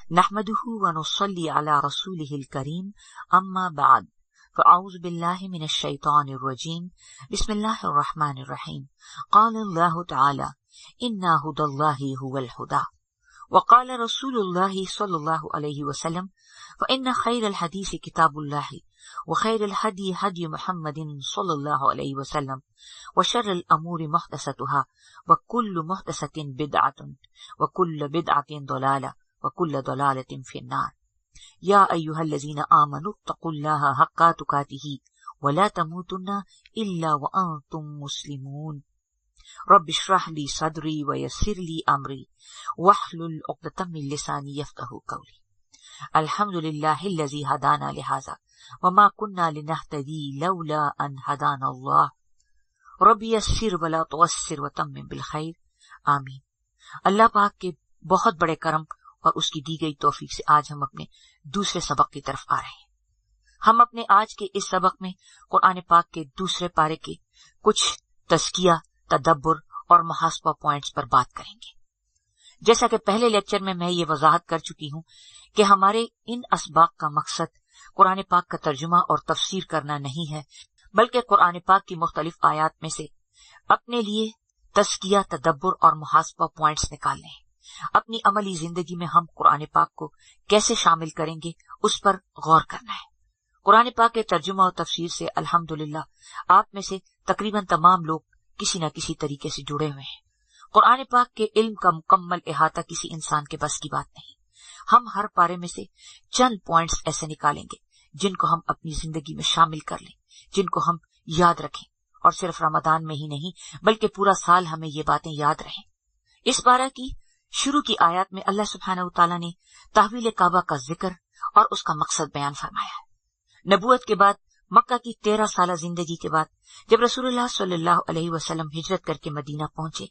نحمده ونصلي على رسوله الكريم اما بعد فاعوذ بالله من الشيطان الرجيم بسم الله الرحمن الرحيم قال الله تعالى إنا هدى الله هو الهدى وقال رسول الله صلى الله عليه وسلم فإن خير الحديث كتاب الله وخير الهدي هدي محمد صلى الله عليه وسلم وشر الأمور محدثاتها وكل محدثة بدعة وكل بدعة ضلالة وكل ضلالة في النار يا أيها الذين آمنوا اتقوا الله حق تقاته ولا تموتن إلا وأنتم مسلمون رب اشرح لي صدري ويسر لي أمري واحلل عقدة من لساني يفقهوا قولي الحمد لله الذي هدانا لهذا وما كنا لنهتدي لولا أن هدانا الله رب يسر ولا تعسر وتمم بالخير آمین۔ اللہ پاک کے بہت بڑے کرم اور اس کی دی گئی توفیق سے آج ہم اپنے دوسرے سبق کی طرف آ رہے ہیں۔ ہم اپنے آج کے اس سبق میں قرآن پاک کے دوسرے پارے کے کچھ تزکیہ، تدبر اور محاسبہ پوائنٹس پر بات کریں گے۔ جیسا کہ پہلے لیکچر میں یہ وضاحت کر چکی ہوں کہ ہمارے ان اسباق کا مقصد قرآن پاک کا ترجمہ اور تفسیر کرنا نہیں ہے، بلکہ قرآن پاک کی مختلف آیات میں سے اپنے لیے تزکیہ، تدبر اور محاسبہ پوائنٹس نکالنے ہیں۔ اپنی عملی زندگی میں ہم قرآن پاک کو کیسے شامل کریں گے اس پر غور کرنا ہے۔ قرآن پاک کے ترجمہ اور تفسیر سے الحمدللہ آپ میں سے تقریباً تمام لوگ کسی نہ کسی طریقے سے جڑے ہوئے ہیں۔ قرآن پاک کے علم کا مکمل احاطہ کسی انسان کے بس کی بات نہیں۔ ہم ہر پارے میں سے چند پوائنٹس ایسے نکالیں گے جن کو ہم اپنی زندگی میں شامل کر لیں، جن کو ہم یاد رکھیں، اور صرف رمضان میں ہی نہیں بلکہ پورا سال ہمیں یہ باتیں یاد رہیں۔ اس پارہ کی شروع کی آیات میں اللہ سبحانہ وتعالی نے تحویل کعبہ کا ذکر اور اس کا مقصد بیان فرمایا ہے۔ نبوت کے بعد مکہ کی 13 سالہ زندگی کے بعد جب رسول اللہ صلی اللہ علیہ وسلم ہجرت کر کے مدینہ پہنچے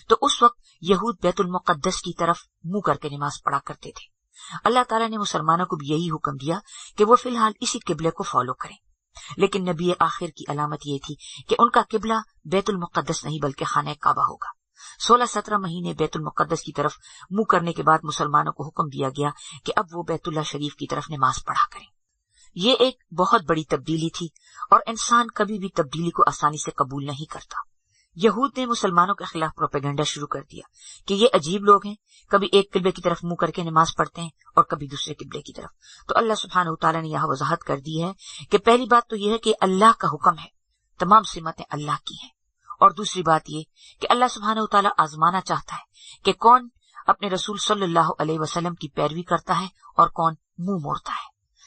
تو اس وقت یہود بیت المقدس کی طرف منہ کر کے نماز پڑھا کرتے تھے۔ اللہ تعالیٰ نے مسلمانوں کو بھی یہی حکم دیا کہ وہ فی الحال اسی قبلے کو فالو کریں، لیکن نبی آخر کی علامت یہ تھی کہ ان کا قبلہ بیت المقدس نہیں بلکہ خانہ کعبہ ہوگا۔ 16-17 مہینے بیت المقدس کی طرف منہ کرنے کے بعد مسلمانوں کو حکم دیا گیا کہ اب وہ بیت اللہ شریف کی طرف نماز پڑھا کریں۔ یہ ایک بہت بڑی تبدیلی تھی اور انسان کبھی بھی تبدیلی کو آسانی سے قبول نہیں کرتا۔ یہود نے مسلمانوں کے خلاف پروپیگنڈا شروع کر دیا کہ یہ عجیب لوگ ہیں، کبھی ایک قبلے کی طرف منہ کر کے نماز پڑھتے ہیں اور کبھی دوسرے قبلے کی طرف۔ تو اللہ سبحانہ وتعالیٰ نے یہاں وضاحت کر دی ہے کہ پہلی بات تو یہ ہے کہ اللہ کا حکم ہے، تمام سمتیں اللہ کی ہیں، اور دوسری بات یہ کہ اللہ سبحانہ وتعالیٰ آزمانا چاہتا ہے کہ کون اپنے رسول صلی اللہ علیہ وسلم کی پیروی کرتا ہے اور کون منہ موڑتا ہے۔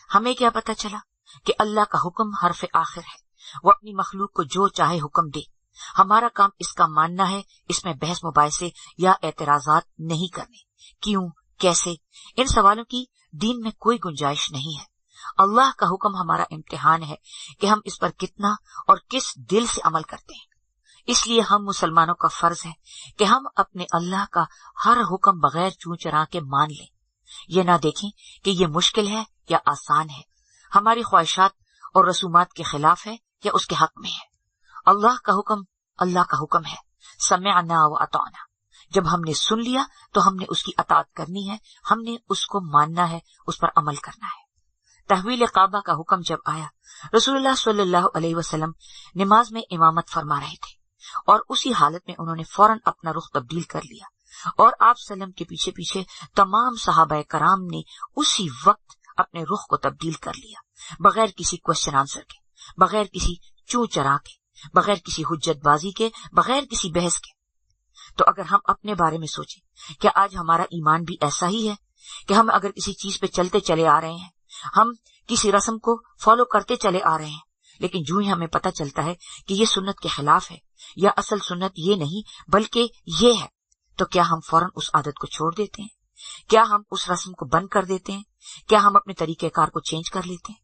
ہمیں کیا پتہ چلا کہ اللہ کا حکم حرف آخر ہے، وہ اپنی مخلوق کو جو چاہے حکم دے۔ ہمارا کام اس کا ماننا ہے، اس میں بحث مباحثے یا اعتراضات نہیں کرنے۔ کیوں، کیسے، ان سوالوں کی دین میں کوئی گنجائش نہیں ہے۔ اللہ کا حکم ہمارا امتحان ہے کہ ہم اس پر کتنا اور کس دل سے عمل کرتے ہیں۔ اس لیے ہم مسلمانوں کا فرض ہے کہ ہم اپنے اللہ کا ہر حکم بغیر چوں چرا کے مان لیں، یہ نہ دیکھیں کہ یہ مشکل ہے یا آسان ہے، ہماری خواہشات اور رسومات کے خلاف ہے یا اس کے حق میں ہے۔ اللہ کا حکم ہے، سمعنا و اطعنا۔ جب ہم نے سن لیا تو ہم نے اس کی اطاعت کرنی ہے، ہم نے اس کو ماننا ہے، اس پر عمل کرنا ہے۔ تحویل کعبہ کا حکم جب آیا، رسول اللہ صلی اللہ علیہ وسلم نماز میں امامت فرما رہے تھے اور اسی حالت میں انہوں نے فوراً اپنا رخ تبدیل کر لیا، اور آپ سلم کے پیچھے پیچھے تمام صحابہ کرام نے اسی وقت اپنے رخ کو تبدیل کر لیا، بغیر کسی کوشچن آنسر کے، بغیر کسی چوں چرا کے، بغیر کسی حجت بازی کے، بغیر کسی بحث کے۔ تو اگر ہم اپنے بارے میں سوچیں، کیا آج ہمارا ایمان بھی ایسا ہی ہے کہ ہم اگر کسی چیز پہ چلتے چلے آ رہے ہیں، ہم کسی رسم کو فالو کرتے چلے آ رہے ہیں، لیکن جو ہی ہمیں پتہ چلتا ہے کہ یہ سنت کے خلاف ہے یا اصل سنت یہ نہیں بلکہ یہ ہے، تو کیا ہم فوراً اس عادت کو چھوڑ دیتے ہیں؟ کیا ہم اس رسم کو بند کر دیتے ہیں؟ کیا ہم اپنے طریقہ کار کو چینج کر لیتے ہیں؟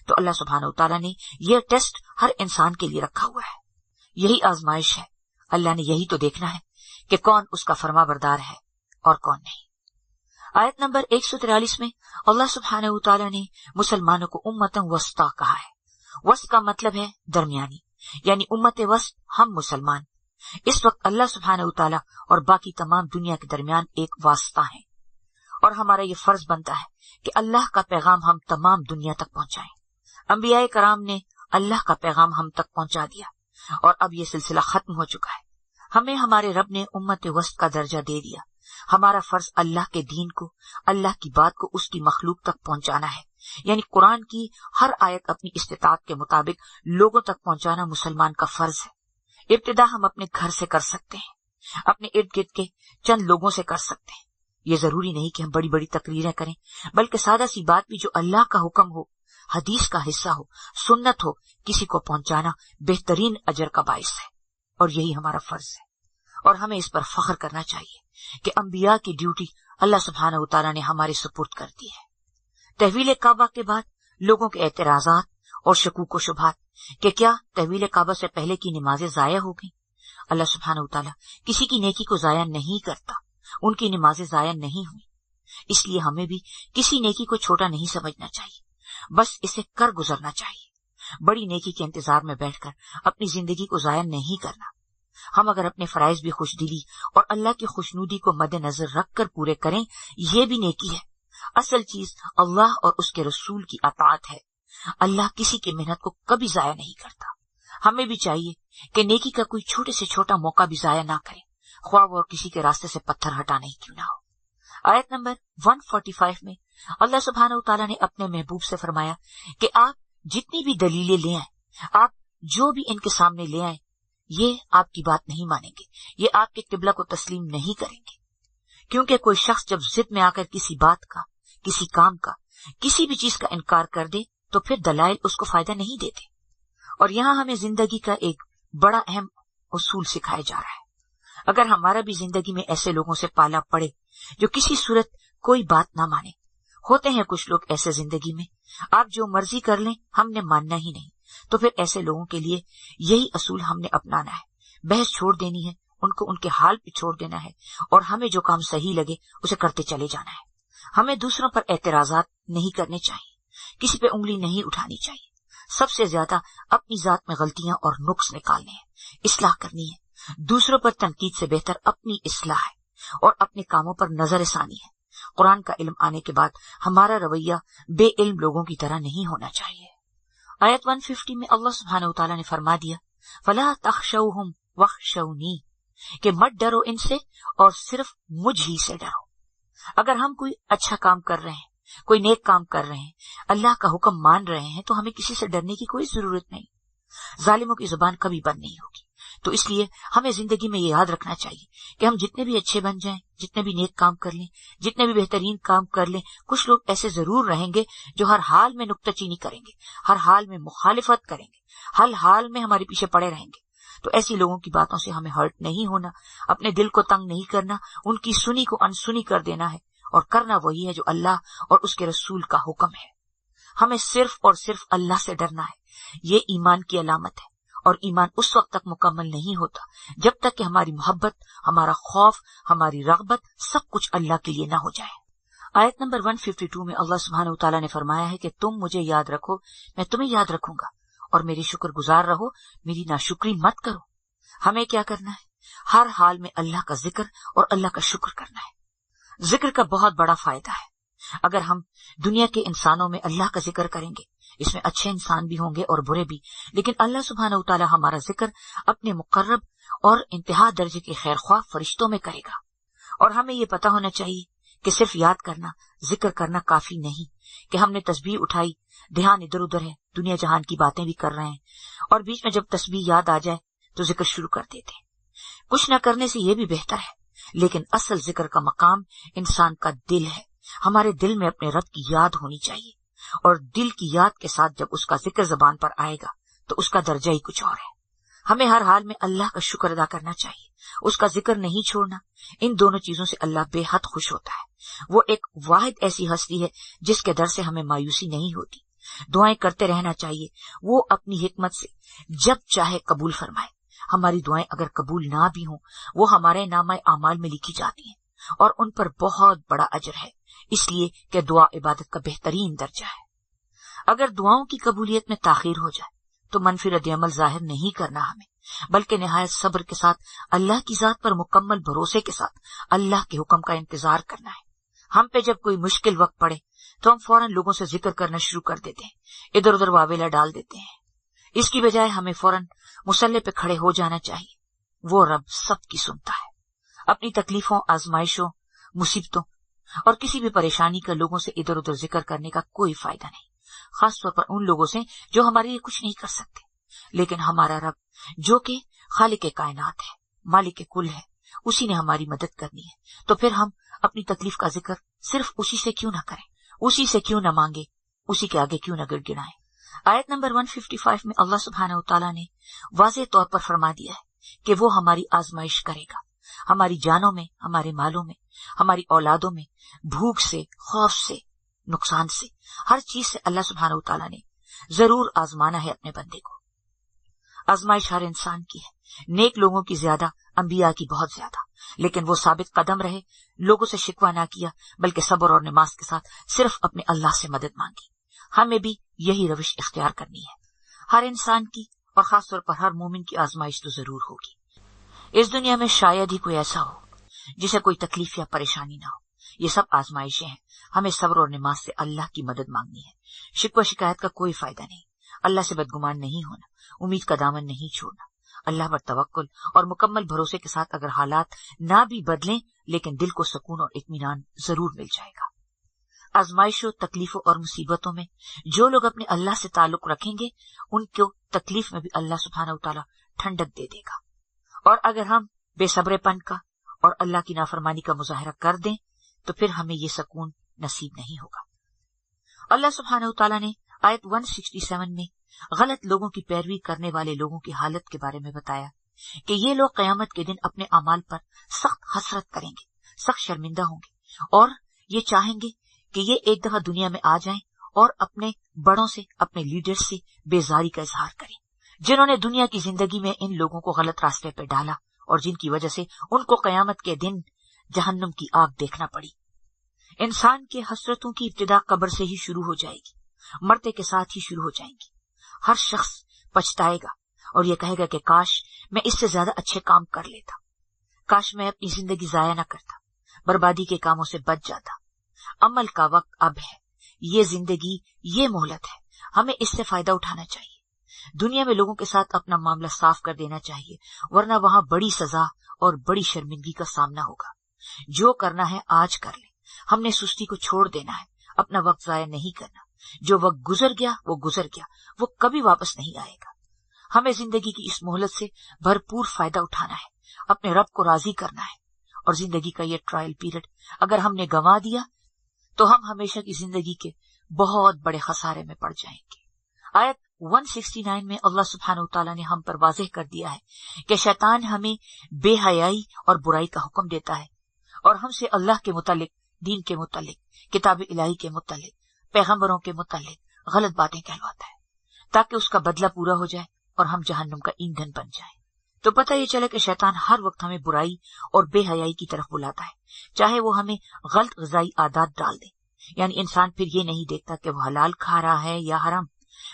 تو اللہ سبحانہ وتعالیٰ نے یہ ٹیسٹ ہر انسان کے لیے رکھا ہوا ہے، یہی آزمائش ہے۔ اللہ نے یہی تو دیکھنا ہے کہ کون اس کا فرما بردار ہے اور کون نہیں۔ آیت نمبر 143 میں اللہ سبحانہ وتعالیٰ نے مسلمانوں کو امتاً وسطیٰ کہا ہے۔ وسط کا مطلب ہے درمیانی، یعنی امت وسط ہم مسلمان اس وقت اللہ سبحانہ وتعالیٰ اور باقی تمام دنیا کے درمیان ایک واسطہ ہیں، اور ہمارا یہ فرض بنتا ہے کہ اللہ کا پیغام ہم تمام دنیا تک پہنچائیں۔ انبیاء کرام نے اللہ کا پیغام ہم تک پہنچا دیا اور اب یہ سلسلہ ختم ہو چکا ہے۔ ہمیں ہمارے رب نے امت وسط کا درجہ دے دیا۔ ہمارا فرض اللہ کے دین کو، اللہ کی بات کو اس کی مخلوق تک پہنچانا ہے، یعنی قرآن کی ہر آیت اپنی استطاعت کے مطابق لوگوں تک پہنچانا مسلمان کا فرض ہے۔ ابتدا ہم اپنے گھر سے کر سکتے ہیں، اپنے ارد گرد کے چند لوگوں سے کر سکتے ہیں۔ یہ ضروری نہیں کہ ہم بڑی بڑی تقریریں کریں، بلکہ سادہ سی بات بھی جو اللہ کا حکم ہو، حدیث کا حصہ ہو، سنت ہو، کسی کو پہنچانا بہترین اجر کا باعث ہے، اور یہی ہمارا فرض ہے۔ اور ہمیں اس پر فخر کرنا چاہیے کہ انبیاء کی ڈیوٹی اللہ سبحانہ وتعالی نے ہمارے سپرد کر دی ہے۔ تحویل کعبہ کے بعد لوگوں کے اعتراضات اور شکوک و شبہات کہ کیا تحویل کعبہ سے پہلے کی نمازیں ضائع ہو گئیں؟ اللہ سبحانہ وتعالی کسی کی نیکی کو ضائع نہیں کرتا، ان کی نمازیں ضائع نہیں ہوئی، اس لیے ہمیں بھی کسی نیکی کو چھوٹا نہیں سمجھنا چاہیے، بس اسے کر گزرنا چاہیے۔ بڑی نیکی کے انتظار میں بیٹھ کر اپنی زندگی کو ضائع نہیں کرنا۔ ہم اگر اپنے فرائض بھی خوش دلی اور اللہ کی خوشنودی کو مد نظر رکھ کر پورے کریں، یہ بھی نیکی ہے۔ اصل چیز اللہ اور اس کے رسول کی اطاعت ہے۔ اللہ کسی کی محنت کو کبھی ضائع نہیں کرتا۔ ہمیں بھی چاہیے کہ نیکی کا کوئی چھوٹے سے چھوٹا موقع بھی ضائع نہ کرے، خواہ وہ کسی کے راستے سے پتھر ہٹانے ہی کیوں نہ ہو۔ آیت نمبر 145 میں اللہ سبحانہ وتعالی نے اپنے محبوب سے فرمایا کہ آپ جتنی بھی دلیلیں لے آئیں، آپ جو بھی ان کے سامنے لے آئیں، یہ آپ کی بات نہیں مانیں گے، یہ آپ کے قبلہ کو تسلیم نہیں کریں گے، کیونکہ کوئی شخص جب ضد میں آ کر کسی بات کا، کسی کام کا، کسی بھی چیز کا انکار کر دے تو پھر دلائل اس کو فائدہ نہیں دیتے۔ اور یہاں ہمیں زندگی کا ایک بڑا اہم اصول سکھایا جا رہا ہے۔ اگر ہمارا بھی زندگی میں ایسے لوگوں سے پالا پڑے جو کسی صورت کوئی بات نہ مانے، ہوتے ہیں کچھ لوگ ایسے زندگی میں، آپ جو مرضی کر لیں ہم نے ماننا ہی نہیں، تو پھر ایسے لوگوں کے لیے یہی اصول ہم نے اپنانا ہے، بحث چھوڑ دینی ہے، ان کو ان کے حال پہ چھوڑ دینا ہے، اور ہمیں جو کام صحیح لگے اسے کرتے چلے جانا ہے۔ ہمیں دوسروں پر اعتراضات نہیں کرنے چاہیے، کسی پہ انگلی نہیں اٹھانی چاہیے، سب سے زیادہ اپنی ذات میں غلطیاں اور نقص نکالنے ہیں، اصلاح کرنی ہے۔ دوسروں پر تنقید سے بہتر اپنی اصلاح ہے اور اپنے کاموں پر نظر ثانی ہے۔ قرآن کا علم آنے کے بعد ہمارا رویہ بے علم لوگوں کی طرح نہیں ہونا چاہیے۔ آیت 150 میں اللہ سبحانہ وتعالی نے فرما دیا فَلَا تَخْشَوْهُمْ وَاخْشَوْنِي، کہ مت ڈرو ان سے اور صرف مجھ ہی سے ڈرو۔ اگر ہم کوئی اچھا کام کر رہے ہیں، کوئی نیک کام کر رہے ہیں، اللہ کا حکم مان رہے ہیں، تو ہمیں کسی سے ڈرنے کی کوئی ضرورت نہیں۔ ظالموں کی زبان کبھی بند نہیں ہوگی۔ تو اس لیے ہمیں زندگی میں یہ یاد رکھنا چاہیے کہ ہم جتنے بھی اچھے بن جائیں، جتنے بھی نیک کام کر لیں، جتنے بھی بہترین کام کر لیں، کچھ لوگ ایسے ضرور رہیں گے جو ہر حال میں نکتہ چینی کریں گے، ہر حال میں مخالفت کریں گے، ہر حال میں ہمارے پیچھے پڑے رہیں گے۔ تو ایسی لوگوں کی باتوں سے ہمیں ہرٹ نہیں ہونا، اپنے دل کو تنگ نہیں کرنا، ان کی سنی کو انسنی کر دینا ہے، اور کرنا وہی ہے جو اللہ اور اس کے رسول کا حکم ہے۔ ہمیں صرف اور صرف اللہ سے ڈرنا ہے، یہ ایمان کی علامت ہے، اور ایمان اس وقت تک مکمل نہیں ہوتا جب تک کہ ہماری محبت، ہمارا خوف، ہماری رغبت سب کچھ اللہ کے لیے نہ ہو جائے۔ آیت نمبر 152 میں اللہ سبحانہ وتعالی نے فرمایا ہے کہ تم مجھے یاد رکھو، میں تمہیں یاد رکھوں گا، اور میری شکر گزار رہو، میری ناشکری مت کرو۔ ہمیں کیا کرنا ہے؟ ہر حال میں اللہ کا ذکر اور اللہ کا شکر کرنا ہے۔ ذکر کا بہت بڑا فائدہ ہے۔ اگر ہم دنیا کے انسانوں میں اللہ کا ذکر کریں گے، اس میں اچھے انسان بھی ہوں گے اور برے بھی، لیکن اللہ سبحانہ وتعالی ہمارا ذکر اپنے مقرب اور انتہا درجے کے خیر خواہ فرشتوں میں کرے گا۔ اور ہمیں یہ پتا ہونا چاہیے کہ صرف یاد کرنا، ذکر کرنا کافی نہیں کہ ہم نے تسبیح اٹھائی، دھیان ادھر ادھر ہے، دنیا جہان کی باتیں بھی کر رہے ہیں، اور بیچ میں جب تسبیح یاد آ جائے تو ذکر شروع کر دیتے ہیں۔ کچھ نہ کرنے سے یہ بھی بہتر ہے، لیکن اصل ذکر کا مقام انسان کا دل ہے۔ ہمارے دل میں اپنے رب کی یاد ہونی چاہیے، اور دل کی یاد کے ساتھ جب اس کا ذکر زبان پر آئے گا تو اس کا درجہ ہی کچھ اور ہے۔ ہمیں ہر حال میں اللہ کا شکر ادا کرنا چاہیے، اس کا ذکر نہیں چھوڑنا۔ ان دونوں چیزوں سے اللہ بے حد خوش ہوتا ہے۔ وہ ایک واحد ایسی ہستی ہے جس کے در سے ہمیں مایوسی نہیں ہوتی۔ دعائیں کرتے رہنا چاہیے، وہ اپنی حکمت سے جب چاہے قبول فرمائے۔ ہماری دعائیں اگر قبول نہ بھی ہوں، وہ ہمارے نامہ اعمال میں لکھی جاتی ہیں، اور ان پر بہت بڑا اجر ہے، اس لیے کہ دعا عبادت کا بہترین درجہ ہے۔ اگر دعاؤں کی قبولیت میں تاخیر ہو جائے تو منفی رد عمل ظاہر نہیں کرنا ہمیں، بلکہ نہایت صبر کے ساتھ اللہ کی ذات پر مکمل بھروسے کے ساتھ اللہ کے حکم کا انتظار کرنا ہے۔ हम पे जब कोई मुश्किल वक्त पड़े तो हम फौरन लोगों से जिक्र करना शुरू कर देते हैं, इधर उधर वावेला डाल देते हैं। इसकी बजाय हमें फौरन मुसल्ले पे खड़े हो जाना चाहिए। वो रब सबकी सुनता है। अपनी तकलीफों, आजमाइशों, मुसीबतों और किसी भी परेशानी का लोगों से इधर उधर जिक्र करने का कोई फायदा नहीं, खासतौर पर उन लोगों से जो हमारे लिए कुछ नहीं कर सकते। लेकिन हमारा रब जो कि खालिक कायनात है, मालिक कुल है, उसी ने हमारी मदद करनी है। तो फिर हम अपनी तकलीफ का जिक्र सिर्फ उसी से क्यों ना करें, उसी से क्यों न मांगे, उसी के आगे क्यों न गिड़गिड़ाएं। आयत नंबर 155 में अल्लाह सुब्हानहू तआला ने वाज़ेह तौर पर फरमा दिया है कि वो हमारी आजमाइश करेगा। हमारी जानों में, हमारे मालों में, हमारी औलादों में, भूख से, खौफ से, नुकसान से, हर चीज से अल्लाह सुब्हानहू तआला ने जरूर आजमाना है अपने बंदे को। आजमाइश हर इंसान की है, नेक लोगों की ज्यादा, अंबिया की बहुत ज्यादा। लेकिन वो साबित कदम रहे, लोगों से शिकवा ना किया, बल्कि सब्र और नमाज के साथ सिर्फ अपने अल्लाह से मदद मांगी। हमें भी यही रविश इख्तियार करनी है। हर इंसान की और खासतौर पर हर मोमिन की आजमाइश तो जरूर होगी। इस दुनिया में शायद ही कोई ऐसा हो जिसे कोई तकलीफ या परेशानी ना हो। ये सब आजमाइशें हैं। हमें सब्र और नमाज से अल्लाह की मदद मांगनी है। शिकवा शिकायत का कोई फायदा नहीं। अल्लाह से बदगुमान नहीं होना, उम्मीद का दामन नहीं छोड़ना। अल्लाह पर तवक्कुल और मुकम्मल भरोसे के साथ अगर हालात ना भी बदलें, लेकिन दिल को सुकून और इत्मीनान जरूर मिल जाएगा। आजमाइशों, तकलीफों और मुसीबतों में जो लोग अपने अल्लाह से ताल्लुक रखेंगे, उनको तकलीफ में भी अल्लाह सुब्हानहू तआला ठंडक दे देगा। और अगर हम बेसब्रेपन का और अल्लाह की नाफरमानी का मुजाहरा कर दें, तो फिर हमें ये सुकून नसीब नहीं होगा। अल्लाह सुब्हानहू तआला ने आयत 167 में गलत लोगों की पैरवी करने वाले लोगों की हालत के बारे में बताया कि ये लोग क़यामत के दिन अपने अमाल पर सख्त हसरत करेंगे, सख्त शर्मिंदा होंगे और ये चाहेंगे कि ये एक दफा दुनिया में आ जाएं और अपने बड़ों से, अपने लीडर्स से बेजारी का इजहार करें, जिन्होंने दुनिया की जिंदगी में इन लोगों को गलत रास्ते पर डाला और जिनकी वजह से उनको क़यामत के दिन जहन्नुम की आग देखना पड़ी। इंसान के हसरतों की इब्तिदा कब्र से ही शुरू हो जाएगी, मरते के साथ ही शुरू हो जाएंगी। हर शख्स पछताएगा और ये कहेगा कि काश मैं इससे ज्यादा अच्छे काम कर लेता, काश मैं अपनी जिंदगी जाया न करता, बर्बादी के कामों से बच जाता। अमल का वक्त अब है, ये जिंदगी, ये मोहलत है, हमें इससे फायदा उठाना चाहिए। दुनिया में लोगों के साथ अपना मामला साफ कर देना चाहिए, वरना वहां बड़ी सजा और बड़ी शर्मिंदगी का सामना होगा। जो करना है आज कर ले, हमने सुस्ती को छोड़ देना है, अपना वक्त जाया नहीं करना। जो वक्त गुजर गया वो गुजर गया, वो कभी वापस नहीं आएगा। हमें जिंदगी की इस मोहलत से भरपूर फायदा उठाना है, अपने रब को राजी करना है। और जिंदगी का ये ट्रायल पीरियड अगर हमने गंवा दिया तो हम हमेशा की जिंदगी के बहुत बड़े खसारे में पड़ जाएंगे। आयत 169 में अल्लाह सुब्हानहू तआला ने हम पर वाज़ेह कर दिया है कि शैतान हमें बेहयाई और बुराई का हुक्म देता है और हमसे अल्लाह के मुतालिक, दीन के मुतालिक, किताब इलाही के मुतालिक, पैगंबरों के मुतालिक गलत बातें कहलवाता है ताकि उसका बदला पूरा हो जाए और हम जहन्नुम का ईंधन बन जाए। तो पता ये चले कि शैतान हर वक्त हमें बुराई और बेहयाई की तरफ बुलाता है, चाहे वो हमें गलत ग़िज़ाई आदत डाल दे। यानी इंसान फिर ये नहीं देखता कि वो हलाल खा रहा है या हराम।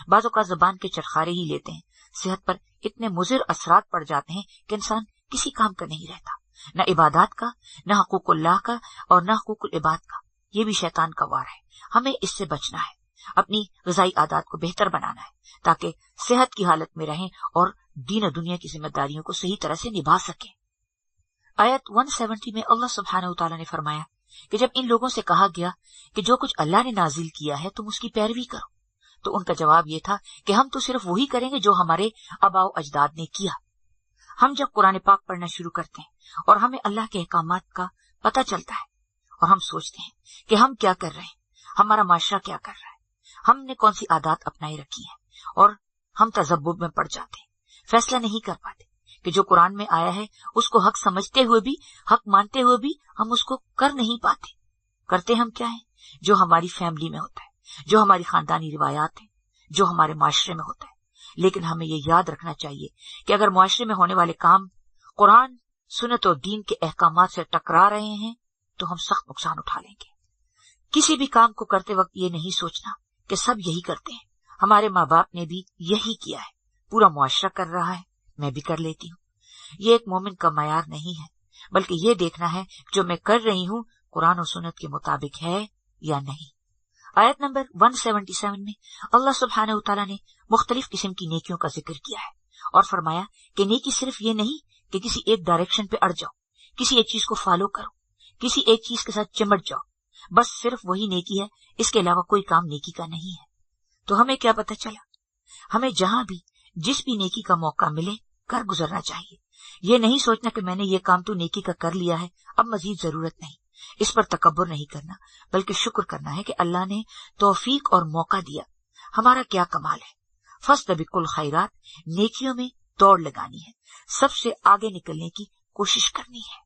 बाज़ औक़ात ज़बान के चरखारे ही लेते हैं, सेहत पर इतने मुज़िर असरात पड़ जाते हैं कि इंसान किसी काम का नहीं रहता, न इबादत का, न हक़ूक़ुल्लाह का और न हक़ूक़ुल इबाद का। ये भी शैतान का वार है। हमें इससे बचना है, अपनी ग़िज़ाई आदत को बेहतर बनाना है ताकि सेहत की हालत में रहें और दीन और दुनिया की जिम्मेदारियों को सही तरह से निभा सकें। आयत 170 में अल्लाह सुब्हानहू तआला ने फरमाया कि जब इन लोगों से कहा गया कि जो कुछ अल्लाह ने नाजिल किया है तुम उसकी पैरवी करो, तो उनका जवाब ये था कि हम तो सिर्फ वही करेंगे जो हमारे आबाओ अजदाद ने किया। हम जब कुरान पाक पढ़ना शुरू करते हैं और हमें अल्लाह के अहकामात का पता चलता है और हम सोचते हैं कि हम क्या कर रहे हैं, हमारा माशरा क्या कर रहा है, हमने कौन सी आदत अपनाई रखी है, और हम तज़ब्बुब में पड़ जाते हैं, फैसला नहीं कर पाते कि जो कुरान में आया है उसको हक समझते हुए भी, हक मानते हुए भी हम उसको कर नहीं पाते। करते हम क्या है? जो हमारी फैमिली में होता है, जो हमारी खानदानी रिवायात है, जो हमारे माशरे में होता है। लेकिन हमें ये याद रखना चाहिए कि अगर माशरे में होने वाले काम कुरान, सुन्नत और दीन के अहकामात से टकरा रहे हैं तो हम सख्त नुकसान उठा लेंगे। किसी भी काम को करते वक्त ये नहीं सोचना कि सब यही करते हैं, हमारे माँ बाप ने भी यही किया है, पूरा मुआशरा कर रहा है, मैं भी कर लेती हूँ। ये एक मोमिन का मयार नहीं है, बल्कि ये देखना है जो मैं कर रही हूँ कुरान और सुन्नत के मुताबिक है या नहीं। आयत नंबर 177 में अल्लाह सुब्हानहू तआला ने मुख्तलिफ किस्म की नेकियों का जिक्र किया है और फरमाया कि नेकी सिर्फ ये नहीं कि किसी एक डायरेक्शन पे अड़ जाओ, किसी एक चीज को फॉलो करो, किसी एक चीज के साथ चिमट जाओ, बस सिर्फ वही नेकी है, इसके अलावा कोई काम नेकी का नहीं है। तो हमें क्या पता चला? हमें जहां भी जिस भी नेकी का मौका मिले कर गुजरना चाहिए। ये नहीं सोचना कि मैंने ये काम तो नेकी का कर लिया है, अब मजीद जरूरत नहीं। इस पर तकब्बुर नहीं करना, बल्कि शुक्र करना है कि अल्लाह ने तौफीक और मौका दिया। हमारा क्या कमाल है। फस्तबिकुल खैरात, नेकियों में दौड़ लगानी है, सबसे आगे निकलने की कोशिश करनी है।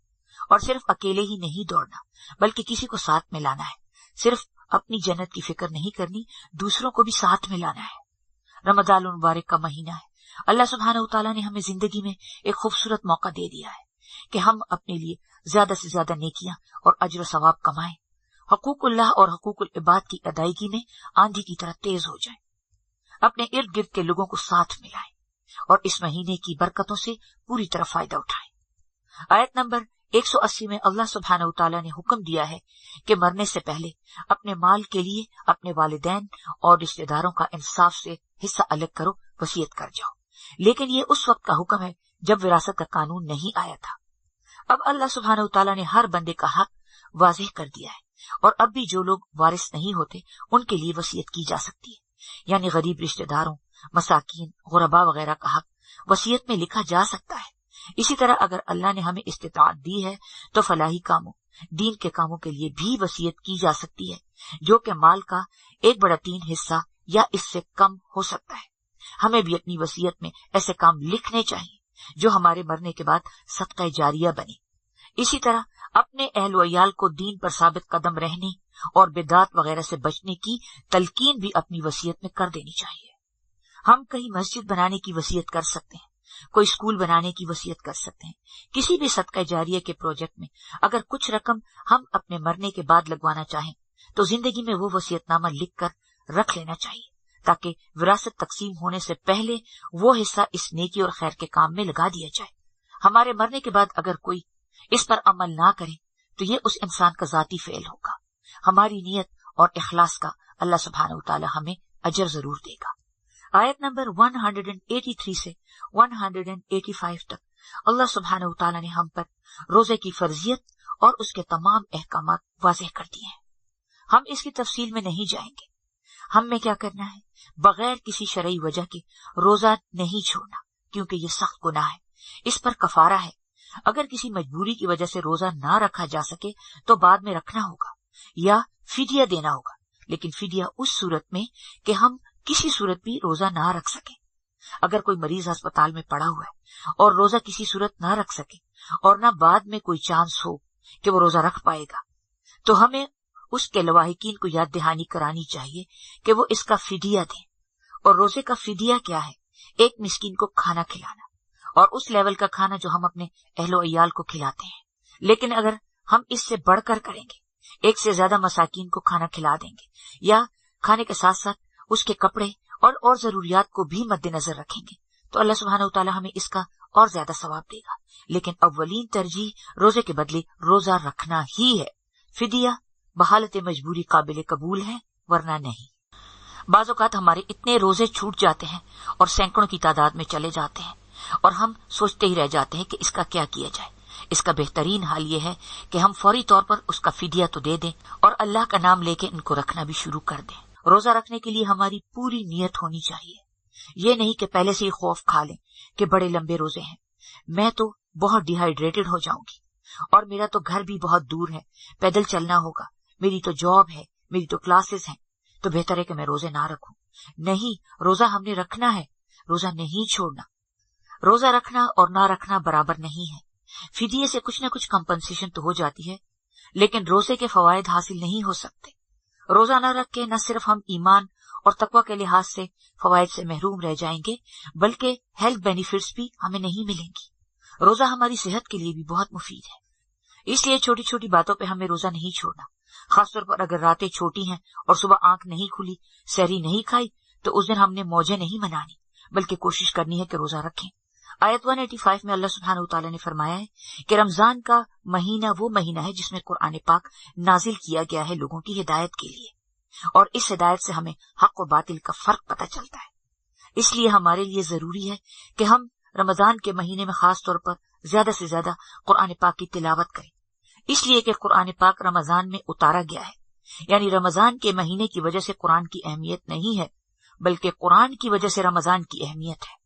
और सिर्फ अकेले ही नहीं दौड़ना, बल्कि किसी को साथ में लाना है। सिर्फ अपनी जन्नत की फिक्र नहीं करनी, दूसरों को भी साथ में लाना है। रमजान मुबारक का महीना है। अल्लाह सुब्हानहू तआला ने हमें जिंदगी में एक खूबसूरत मौका दे दिया है कि हम अपने लिए ज्यादा से ज्यादा नेकियां और अज्र सवाब कमाएं, हकूकुल्लाह और हकूकुल इबाद की अदायगी में आंधी की तरह तेज हो जाएं, अपने इर्द गिर्द के लोगों को साथ मिलाएं और इस महीने की बरकतों से पूरी तरह फायदा उठाएं। आयत नंबर 180 में अल्लाह सुब्हानहू तआला ने हुक्म दिया है कि मरने से पहले अपने माल के लिए अपने वालिदैन और रिश्तेदारों का इंसाफ से हिस्सा अलग करो, वसीयत कर जाओ। लेकिन ये उस वक्त का हुक्म है जब विरासत का कानून नहीं आया था। अब अल्लाह सुब्हानहू तआला ने हर बंदे का हक वाज़ेह कर दिया है और अब भी जो लोग वारिस नहीं होते उनके लिए वसीयत की जा सकती है। यानी गरीब रिश्तेदारों, मसाकीन, गुरबा वगैरह का हक वसीयत में लिखा जा सकता है। इसी तरह अगर अल्लाह ने हमें इस्तिताअत दी है तो फलाही कामों, दीन के कामों के लिए भी वसीयत की जा सकती है, जो कि माल का 1/3 हिस्सा या इससे कम हो सकता है। हमें भी अपनी वसीयत में ऐसे काम लिखने चाहिए जो हमारे मरने के बाद सदका जारिया बने। इसी तरह अपने अहल वयाल को दीन पर साबित कदम रहने और बिदात वगैरह से बचने की तलकीन भी अपनी वसीयत में कर देनी चाहिए। हम कहीं मस्जिद बनाने की वसीयत कर सकते हैं, कोई स्कूल बनाने की वसीयत कर सकते हैं। किसी भी सदका जारिया के प्रोजेक्ट में अगर कुछ रकम हम अपने मरने के बाद लगवाना चाहें तो जिंदगी में वो वसीयतनामा लिख कर रख लेना चाहिए, ताकि विरासत तकसीम होने से पहले वो हिस्सा इस नेकी और खैर के काम में लगा दिया जाए। हमारे मरने के बाद अगर कोई इस पर अमल ना करे तो ये उस इंसान का जाती फेल होगा। हमारी नियत और इखलास का अल्लाह सुब्हानहू तआला हमें अजर जरूर देगा। आयत नंबर 183 से 185 तक अल्लाह सुब्हानहू तआला ने हम पर रोजे की फर्जियत और उसके तमाम अहकामात वाज़ेह कर दिए हैं। हम इसकी तफसील में नहीं जाएंगे। हम में क्या करना है? बगैर किसी शरई वजह के रोजा नहीं छोड़ना, क्योंकि ये सख्त गुनाह है। इस पर कफारा है। अगर किसी मजबूरी की वजह से रोजा ना रखा जा सके तो बाद में रखना होगा या फिदिया देना होगा, लेकिन फिदिया उस सूरत में कि हम किसी सूरत भी रोजा ना रख सके। अगर कोई मरीज अस्पताल में पड़ा हुआ है और रोजा किसी सूरत ना रख सके और ना बाद में कोई चांस हो कि वो रोजा रख पाएगा, तो हमें उसके लवाहिकीन को याद दहानी करानी चाहिए कि वो इसका फिदिया दें। और रोजे का फिदिया क्या है? एक मिस्कीन को खाना खिलाना, और उस लेवल का खाना जो हम अपने अहलो अयाल को खिलाते हैं। लेकिन अगर हम इससे बढ़कर करेंगे, एक से ज्यादा मसाकीन को खाना खिला देंगे या खाने के साथ साथ उसके कपड़े और जरूरियात को भी मद्देनजर रखेंगे, तो अल्लाह सुब्हानहू तआला हमें इसका और ज्यादा सवाब देगा। लेकिन अव्वलीन तरजीह रोजे के बदले रोजा रखना ही है। फिदिया बहालत मजबूरी काबिल कबूल है, वरना नहीं। बाज़ औक़ात हमारे इतने रोजे छूट जाते हैं और सैकड़ों की तादाद में चले जाते हैं और हम सोचते ही रह जाते हैं कि इसका क्या किया जाए। इसका बेहतरीन हाल ये है कि हम फौरी तौर पर उसका फिदिया तो दे दें और अल्लाह का नाम लेके इनको रखना भी शुरू कर दें। रोजा रखने के लिए हमारी पूरी नियत होनी चाहिए। ये नहीं कि पहले से ही खौफ खा लें कि बड़े लंबे रोजे हैं, मैं तो बहुत डिहाइड्रेटेड हो जाऊंगी और मेरा तो घर भी बहुत दूर है, पैदल चलना होगा, मेरी तो जॉब है, मेरी तो क्लासेस हैं, तो बेहतर है कि मैं रोजे ना रखूं। नहीं, रोजा हमने रखना है, रोजा नहीं छोड़ना। रोजा रखना और ना रखना बराबर नहीं है। फिदिये से कुछ न कुछ कंपनसेशन तो हो जाती है, लेकिन रोजे के फवायद हासिल नहीं हो सकते। रोजा न रख के न सिर्फ हम ईमान और तकवा के लिहाज से फवायद से महरूम रह जाएंगे, बल्कि हेल्थ बेनिफिट्स भी हमें नहीं मिलेंगी। रोजा हमारी सेहत के लिए भी बहुत मुफीद है। इसलिए छोटी छोटी बातों पे हमें रोजा नहीं छोड़ना। खासतौर पर अगर रातें छोटी हैं और सुबह आंख नहीं खुली, सहरी नहीं खाई, तो उस दिन हमने मौजें नहीं मनानी, बल्कि कोशिश करनी है कि रोजा रखें। आयत 185 में अल्लाह सुब्हानहू व तआला ने फरमाया है कि रमजान का महीना वो महीना है जिसमें कुरान पाक नाजिल किया गया है लोगों की हिदायत के लिए, और इस हिदायत से हमें हक और बातिल का फर्क पता चलता है। इसलिए हमारे लिए जरूरी है कि हम रमजान के महीने में खास तौर पर ज्यादा से ज्यादा कुरान पाक की तिलावत करें, इसलिए कि कुरान पाक रमजान में उतारा गया है। यानी रमजान के महीने की वजह से कुरान की अहमियत नहीं है, बल्कि कुरान की वजह से रमजान की अहमियत है।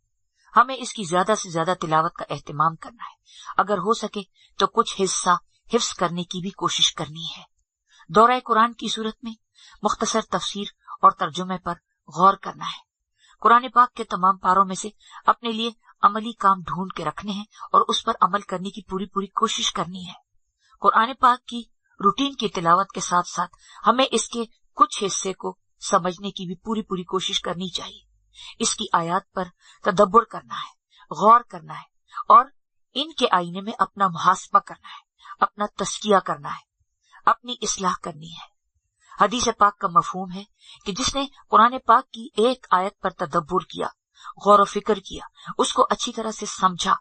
हमें इसकी ज्यादा से ज्यादा तिलावत का एहतमाम करना है। अगर हो सके तो कुछ हिस्सा हिफ्ज करने की भी कोशिश करनी है। दौरा कुरान की सूरत में मुख्तसर तफसीर और तर्जुमे पर गौर करना है। कुरान पाक के तमाम पारों में से अपने लिए अमली काम ढूंढ के रखने हैं और उस पर अमल करने की पूरी कोशिश करनी है। कुरान पाक की रूटीन की तिलावत के साथ साथ हमें इसके कुछ हिस्से को समझने की भी पूरी कोशिश करनी चाहिए। इसकी आयत पर तदब्बुर करना है, गौर करना है और इनके आईने में अपना मुहासबा करना है, अपना तस्किया करना है, अपनी इस्लाह करनी है। हदीस पाक का मफहूम है कि जिसने कुरान पाक की एक आयत पर तदब्बुर किया, गौर व फिक्र किया, उसको अच्छी तरह से समझा,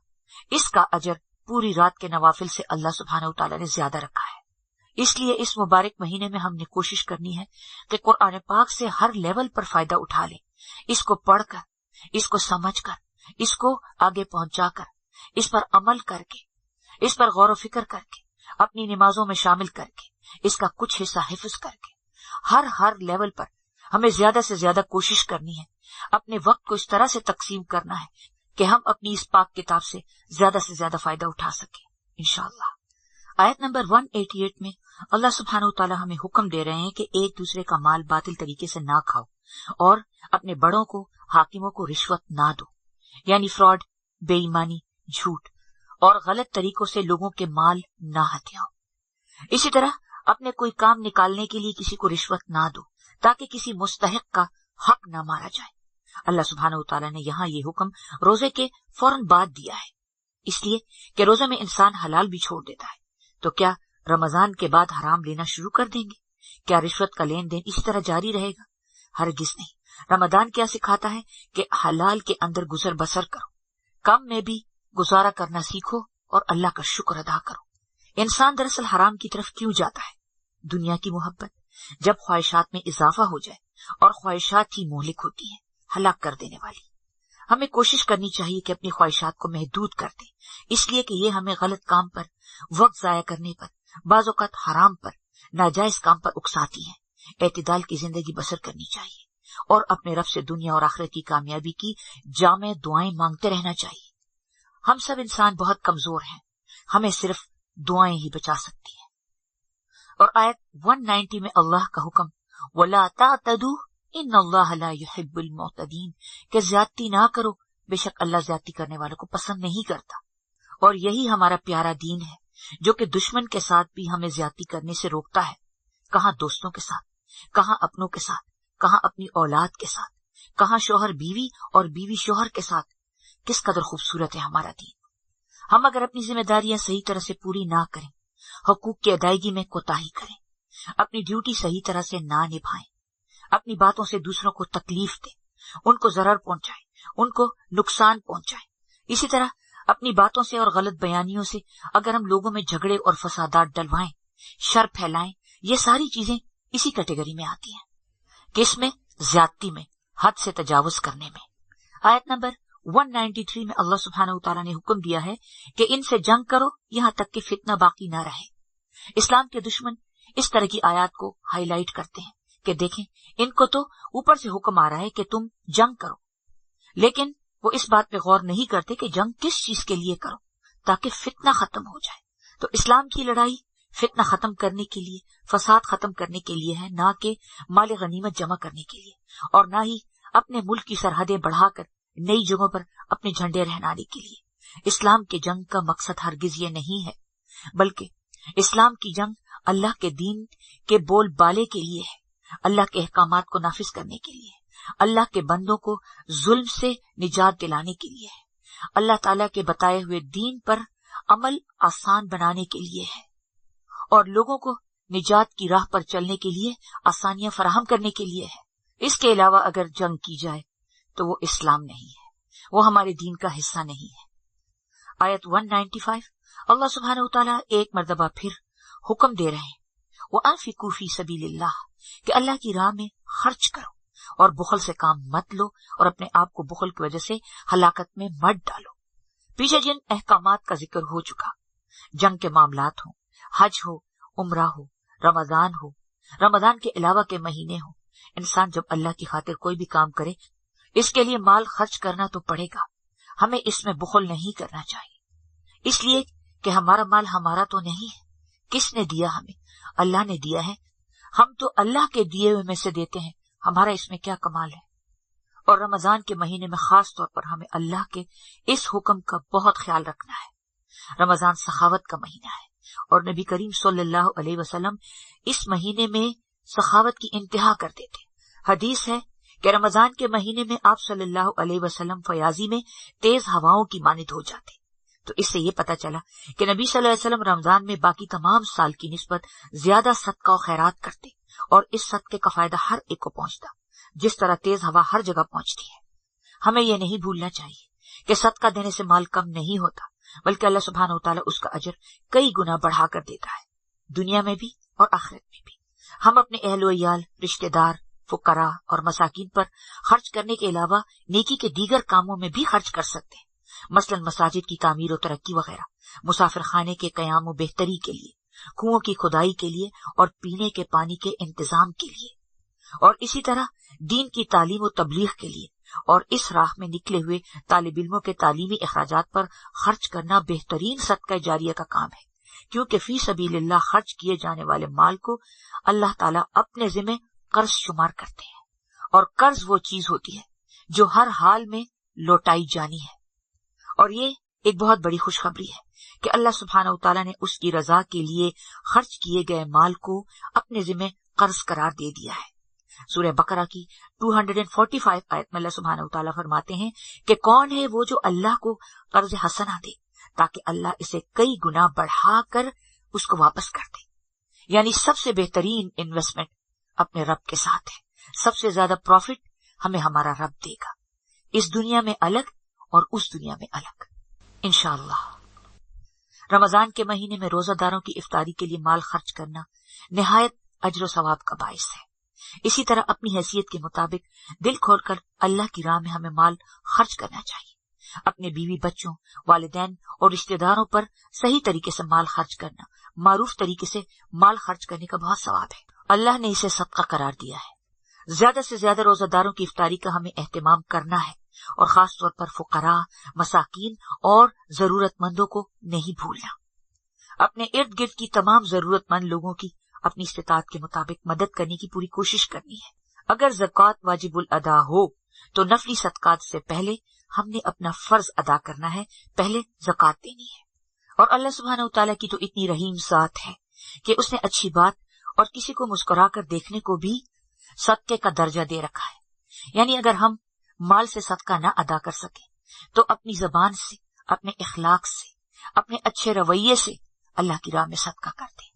इसका अजर पूरी रात के नवाफिल से अल्लाह सुब्हानहू व तआला ने ज्यादा रखा है। इसलिए इस मुबारक महीने में हमने कोशिश करनी है कि कुरान पाक से हर लेवल पर फायदा उठा लें, इसको पढ़कर, इसको समझकर, इसको आगे पहुंचाकर, इस पर अमल करके, इस पर गौर व फिक्र करके, अपनी नमाजों में शामिल करके, इसका कुछ हिस्सा हिफ्ज करके, हर लेवल पर हमें ज्यादा से ज्यादा कोशिश करनी है। अपने वक्त को इस तरह से तकसीम करना है कि हम अपनी इस पाक किताब से ज्यादा फायदा उठा सके इंशाअल्लाह। आयत नंबर 188 में अल्लाह सुब्हानहू व तआला हमें हुक्म दे रहे हैं कि एक दूसरे का माल बातिल तरीके से ना खाओ और अपने बड़ों को, हाकिमों को रिश्वत ना दो, यानी फ्रॉड, बेईमानी, झूठ और गलत तरीकों से लोगों के माल ना हथियाओ। इसी तरह अपने कोई काम निकालने के लिए किसी को रिश्वत ना दो ताकि किसी मुस्तहिक का हक ना मारा जाए। अल्लाह सुब्हानहू व तआला ने यहाँ ये हुक्म रोजे के फौरन बाद दिया है, इसलिए कि रोजे में इंसान हलाल भी छोड़ देता है। तो क्या रमजान के बाद हराम लेना शुरू कर देंगे? क्या रिश्वत का लेन देन इस तरह जारी रहेगा? हरगिज नहीं। रमजान क्या सिखाता है कि हलाल के अंदर गुजर बसर करो, कम में भी गुजारा करना सीखो और अल्लाह का शुक्र अदा करो। इंसान दरअसल हराम की तरफ क्यों जाता है? दुनिया की मोहब्बत। जब ख्वाहिशात में इजाफा हो जाए, और ख्वाहिशात ही मोहलिक होती है, हलाक कर देने वाली। हमें कोशिश करनी चाहिए कि अपनी ख्वाहिशात को महदूद कर दें, इसलिए कि ये हमें गलत काम पर, वक्त जाया करने पर, बाज़ औक़ात हराम पर, नाजायज काम पर उकसाती है। एतदाल की जिंदगी बसर करनी चाहिए और अपने रब से दुनिया और आखिरत की कामयाबी की जामे दुआएं मांगते रहना चाहिए। हम सब इंसान बहुत कमजोर हैं, हमें सिर्फ दुआएं ही बचा सकती हैं। और आयत 190 में अल्लाह का हुक्म, वला तातदू इन्नल्लाह ला युहिब्बुल मुअतदीन, कि ज्यादती ना करो, बेशक अल्लाह ज्यादती करने वालों को पसंद नहीं करता। और यही हमारा प्यारा दीन है जो कि दुश्मन के साथ भी हमें ज्यादती करने से रोकता है। कहाँ दोस्तों के साथ, कहाँ अपनों के साथ, कहाँ अपनी औलाद के साथ, कहाँ शोहर बीवी और बीवी शोहर के साथ। किस कदर खूबसूरत है हमारा दीन। हम अगर अपनी जिम्मेदारियां सही तरह से पूरी ना करें, हकूक की अदायगी में कोताही करें, अपनी ड्यूटी सही तरह से ना निभाएं, अपनी बातों से दूसरों को तकलीफ दें, उनको जरर पहुंचाएं, उनको नुकसान पहुंचाएं, इसी तरह अपनी बातों से और गलत बयानियों से अगर हम लोगों में झगड़े और फसादात डलवाएं, शर फैलाएं, ये सारी चीजें इसी कैटेगरी में आती हैं। किसमें? ज्यादती में, हद से तजावुज करने में। आयत नंबर 193 में अल्लाह सुब्हानहू व तआला ने हुक्म दिया है कि इनसे जंग करो यहां तक कि फितना बाकी ना रहे। इस्लाम के दुश्मन इस तरह की आयत को हाईलाइट करते हैं कि देखें, इनको तो ऊपर से हुक्म आ रहा है कि तुम जंग करो, लेकिन वो इस बात पे गौर नहीं करते कि जंग किस चीज के लिए करो, ताकि फितना खत्म हो जाए। तो इस्लाम की लड़ाई फितना खत्म करने के लिए, फसाद खत्म करने के लिए है, ना कि माल गनीमत जमा करने के लिए, और ना ही अपने मुल्क की सरहदें बढ़ाकर नई जगहों पर अपने झंडे रहनाने के लिए। इस्लाम के जंग का मकसद हरगिज ये नहीं है, बल्कि इस्लाम की जंग अल्लाह के दीन के बोल बाले के लिए है, अल्लाह के अहकामात को नाफिज करने के लिए, अल्लाह के बंदों को जुल्म से निजात दिलाने के लिए है, अल्लाह ताला के बताए हुए दीन पर अमल आसान बनाने के लिए है, और लोगों को निजात की राह पर चलने के लिए आसानियां फराहम करने के लिए है। इसके अलावा अगर जंग की जाए तो वो इस्लाम नहीं है, वो हमारे दीन का हिस्सा नहीं है। आयत 195 अल्लाह सुब्हानहु व तआला एक मर्तबा फिर हुक्म दे रहे हैं, वअनफिकू फी सबीलिल्लाह, कि अल्लाह की राह में खर्च करो और बुखल से काम मत लो और अपने आप को बुखल की वजह से हलाकत में मत डालो। पीछे जिन अहकामात का जिक्र हो चुका, जंग के मामलात हो, हज हो, उम्रा हो, रमजान हो, रमजान के अलावा के महीने हो, इंसान जब अल्लाह की खातिर कोई भी काम करे इसके लिए माल खर्च करना तो पड़ेगा। हमें इसमें बुखल नहीं करना चाहिए, इसलिए कि हमारा माल हमारा तो नहीं है। किसने दिया? हमें अल्लाह ने दिया है। हम तो अल्लाह के दिए हुए में से देते हैं, हमारा इसमें क्या कमाल है। और रमजान के महीने में खास तौर पर हमें अल्लाह के इस हुक्म का बहुत ख्याल रखना है। रमजान सखावत का महीना है और नबी करीम सल्लल्लाहु अलैहि वसल्लम इस महीने में सखावत की इंतहा करते थे। हदीस है कि रमजान के महीने में आप सल्लल्लाहु अलैहि वसल्लम फयाजी में तेज हवाओं की मानिद हो जाते। तो इससे ये पता चला कि नबी सल्लल्लाहु अलैहि वसल्लम रमजान में बाकी तमाम साल की निस्बत ज्यादा सदका और खैरात करते और इस सदके का फायदा हर एक को पहुंचता, जिस तरह तेज हवा हर जगह पहुंचती है। हमें यह नहीं भूलना चाहिए कि सदका देने से माल कम नहीं होता, बल्कि अल्लाह सुब्हानहु व तआला उसका अजर कई गुना बढ़ा कर देता है, दुनिया में भी और आखिरत में भी। हम अपने अहल-ओ-इयाल, रिश्तेदार, फुकरा और मसाकिन पर खर्च करने के अलावा नेकी के दीगर कामों में भी खर्च कर सकते हैं, मसलन मसाजिद की तामीर और तरक्की वगैरह, मुसाफिर खाने के कयाम और बेहतरी के लिए, कुओं की खुदाई के लिए और पीने के पानी के इंतजाम के लिए, और इसी तरह दीन की तालीम और तबलीग के लिए और इस राह में निकले हुए तालिब इल्मों के तालीमी अखराजात पर खर्च करना बेहतरीन सदका जारिया का काम है, क्योंकि फी सबीलिल्लाह खर्च किए जाने वाले माल को अल्लाह ताला अपने जिम्मे कर्ज शुमार करते हैं। और कर्ज वो चीज होती है जो हर हाल में लौटाई जानी है। और ये एक बहुत बड़ी खुशखबरी है कि अल्लाह सुब्हानहु व तआला ने उसकी रजा के लिए खर्च किए गए माल को अपने जिम्मे कर्ज करार दे दिया है। सूरह बकरा की 245 आयत में अल्लाह सुब्हानहु व तआला फरमाते हैं कि कौन है वो जो अल्लाह को कर्ज हसना दे ताकि अल्लाह इसे कई गुना बढ़ाकर उसको वापस कर दे। यानी सबसे बेहतरीन इन्वेस्टमेंट अपने रब के साथ है। सबसे ज्यादा प्रॉफिट हमें हमारा रब देगा, इस दुनिया में अलग और उस दुनिया में अलग, इंशाअल्लाह। रमजान के महीने में रोजादारों की इफ्तारी के लिए माल खर्च करना निहायत अजर सवाब का बाइस है। इसी तरह अपनी हैसियत के मुताबिक दिल खोलकर अल्लाह की राह में हमें माल खर्च करना चाहिए। अपने बीवी बच्चों, वालिदैन और रिश्तेदारों पर सही तरीके से माल खर्च करना, मारूफ तरीके से माल खर्च करने का बहुत सवाब है। अल्लाह ने इसे सदका करार दिया है। ज्यादा से ज्यादा रोजादारों की इफ्तारी का हमें एहतमाम करना है और खास तौर पर फुकरा, मसाकीन और जरूरतमंदों को नहीं भूलना। अपने इर्द गिर्द की तमाम जरूरतमंद लोगों की अपनी इस्तिताअत के मुताबिक मदद करने की पूरी कोशिश करनी है। अगर ज़कात वाजिबुल अदा हो तो नफली सदकात से पहले हमने अपना फर्ज अदा करना है, पहले ज़कात देनी है। और अल्लाह सुब्हानहु व तआला की तो इतनी रहीम ज़ात है कि उसने अच्छी बात और किसी को मुस्कुराकर देखने को भी सदके का दर्जा दे रखा है। यानी अगर हम माल से सदका न अदा कर सके तो अपनी जबान से, अपने इखलाक से, अपने अच्छे रवैये से अल्लाह की राह में सदका कर दे।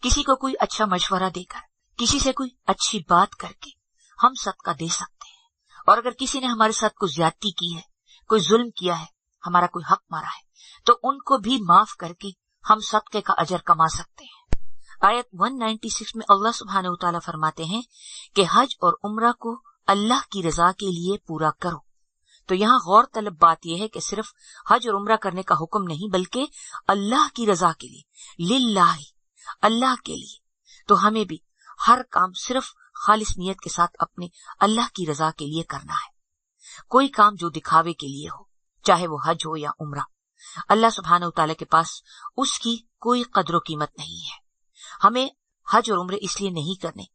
किसी को कोई अच्छा मशवरा देकर, किसी से कोई अच्छी बात करके हम सदका दे सकते हैं। और अगर किसी ने हमारे साथ कोई ज्यादती की है, कोई जुल्म किया है, हमारा कोई हक मारा है, तो उनको भी माफ करके हम सदके का अजर कमा सकते हैं। आयत 196 में अल्लाह सुब्हानहु व तआला फरमाते हैं कि हज और उम्रा को अल्लाह की रजा के लिए पूरा करो। तो यहाँ गौर तलब बात यह है कि सिर्फ हज और उम्रा करने का हुक्म नहीं, बल्कि अल्लाह की रजा के लिए, लिल्लाही, अल्लाह के लिए। तो हमें भी हर काम सिर्फ खालिस नियत के साथ अपने अल्लाह की रजा के लिए करना है। कोई काम जो दिखावे के लिए हो, चाहे वो हज हो या उम्रा, अल्लाह सुब्हानहु व तआला के पास उसकी कोई कदर कीमत नहीं है। हमें हज और उम्रे इसलिए नहीं करने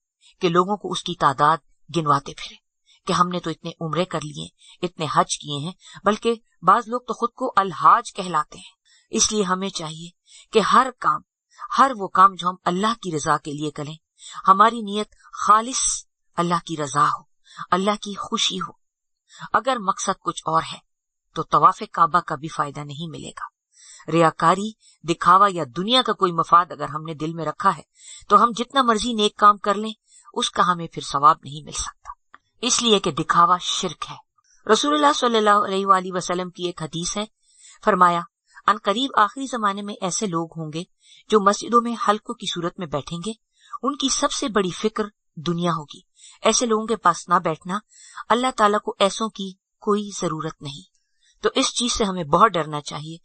कि लोगों को उसकी तादाद गिनवाते फिरे कि हमने तो इतने उम्रे कर लिए, इतने हज किए हैं, बल्कि बाज लोग तो खुद को अलहाज कहलाते हैं। इसलिए हमें चाहिए कि हर वो काम जो हम अल्लाह की रजा के लिए करें, हमारी नियत खालिस अल्लाह की रजा हो, अल्लाह की खुशी हो। अगर मकसद कुछ और है तो तवाफ़े काबा का भी फायदा नहीं मिलेगा। रियाकारी, दिखावा या दुनिया का कोई मफाद अगर हमने दिल में रखा है तो हम जितना मर्जी नेक काम कर लें, उसका हमें फिर सवाब नहीं मिल सकता, इसलिए कि दिखावा शिर्क है। रसूलुल्लाह सल्लल्लाहु अलैहि वसल्लम की एक हदीस है, फरमाया अनकरीब आखिरी जमाने में ऐसे लोग होंगे जो मस्जिदों में हल्कों की सूरत में बैठेंगे, उनकी सबसे बड़ी फिक्र दुनिया होगी। ऐसे लोगों के पास ना बैठना, अल्लाह ताला को ऐसों की कोई जरूरत नहीं। तो इस चीज से हमें बहुत डरना चाहिए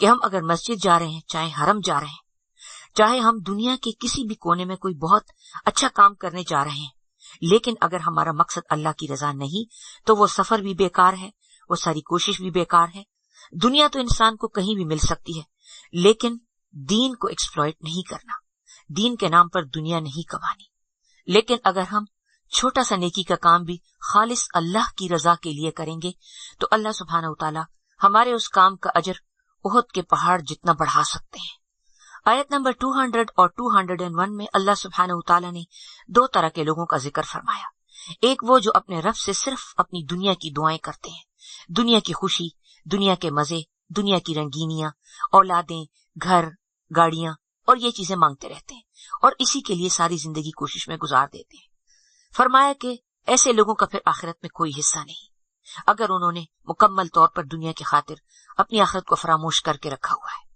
कि हम अगर मस्जिद जा रहे हैं, चाहे हरम जा रहे हैं, चाहे हम दुनिया के किसी भी कोने में कोई बहुत अच्छा काम करने जा रहे हैं, लेकिन अगर हमारा मकसद अल्लाह की रजा नहीं, तो वो सफर भी बेकार है, वो सारी कोशिश भी बेकार है। दुनिया तो इंसान को कहीं भी मिल सकती है, लेकिन दीन को एक्सप्लॉइट नहीं करना, दीन के नाम पर दुनिया नहीं कमानी। लेकिन अगर हम छोटा सा नेकी का काम भी खालिस अल्लाह की रजा के लिए करेंगे, तो अल्लाह सुब्हानहू तआला हमारे उस काम का अजर उहद के पहाड़ जितना बढ़ा सकते हैं। आयत नंबर 200 और 201 में अल्लाह सुब्हानहू तआला ने दो तरह के लोगों का जिक्र फरमाया। एक वो जो अपने रब से सिर्फ अपनी दुनिया की दुआएं करते हैं, दुनिया की खुशी, दुनिया के मजे, दुनिया की रंगीनियां, औलादें, घर, गाड़ियां और ये चीजें मांगते रहते हैं और इसी के लिए सारी जिंदगी कोशिश में गुजार देते हैं। फरमाया कि ऐसे लोगों का फिर आखिरत में कोई हिस्सा नहीं, अगर उन्होंने मुकम्मल तौर पर दुनिया की खातिर अपनी आखिरत को फरामोश करके रखा हुआ है।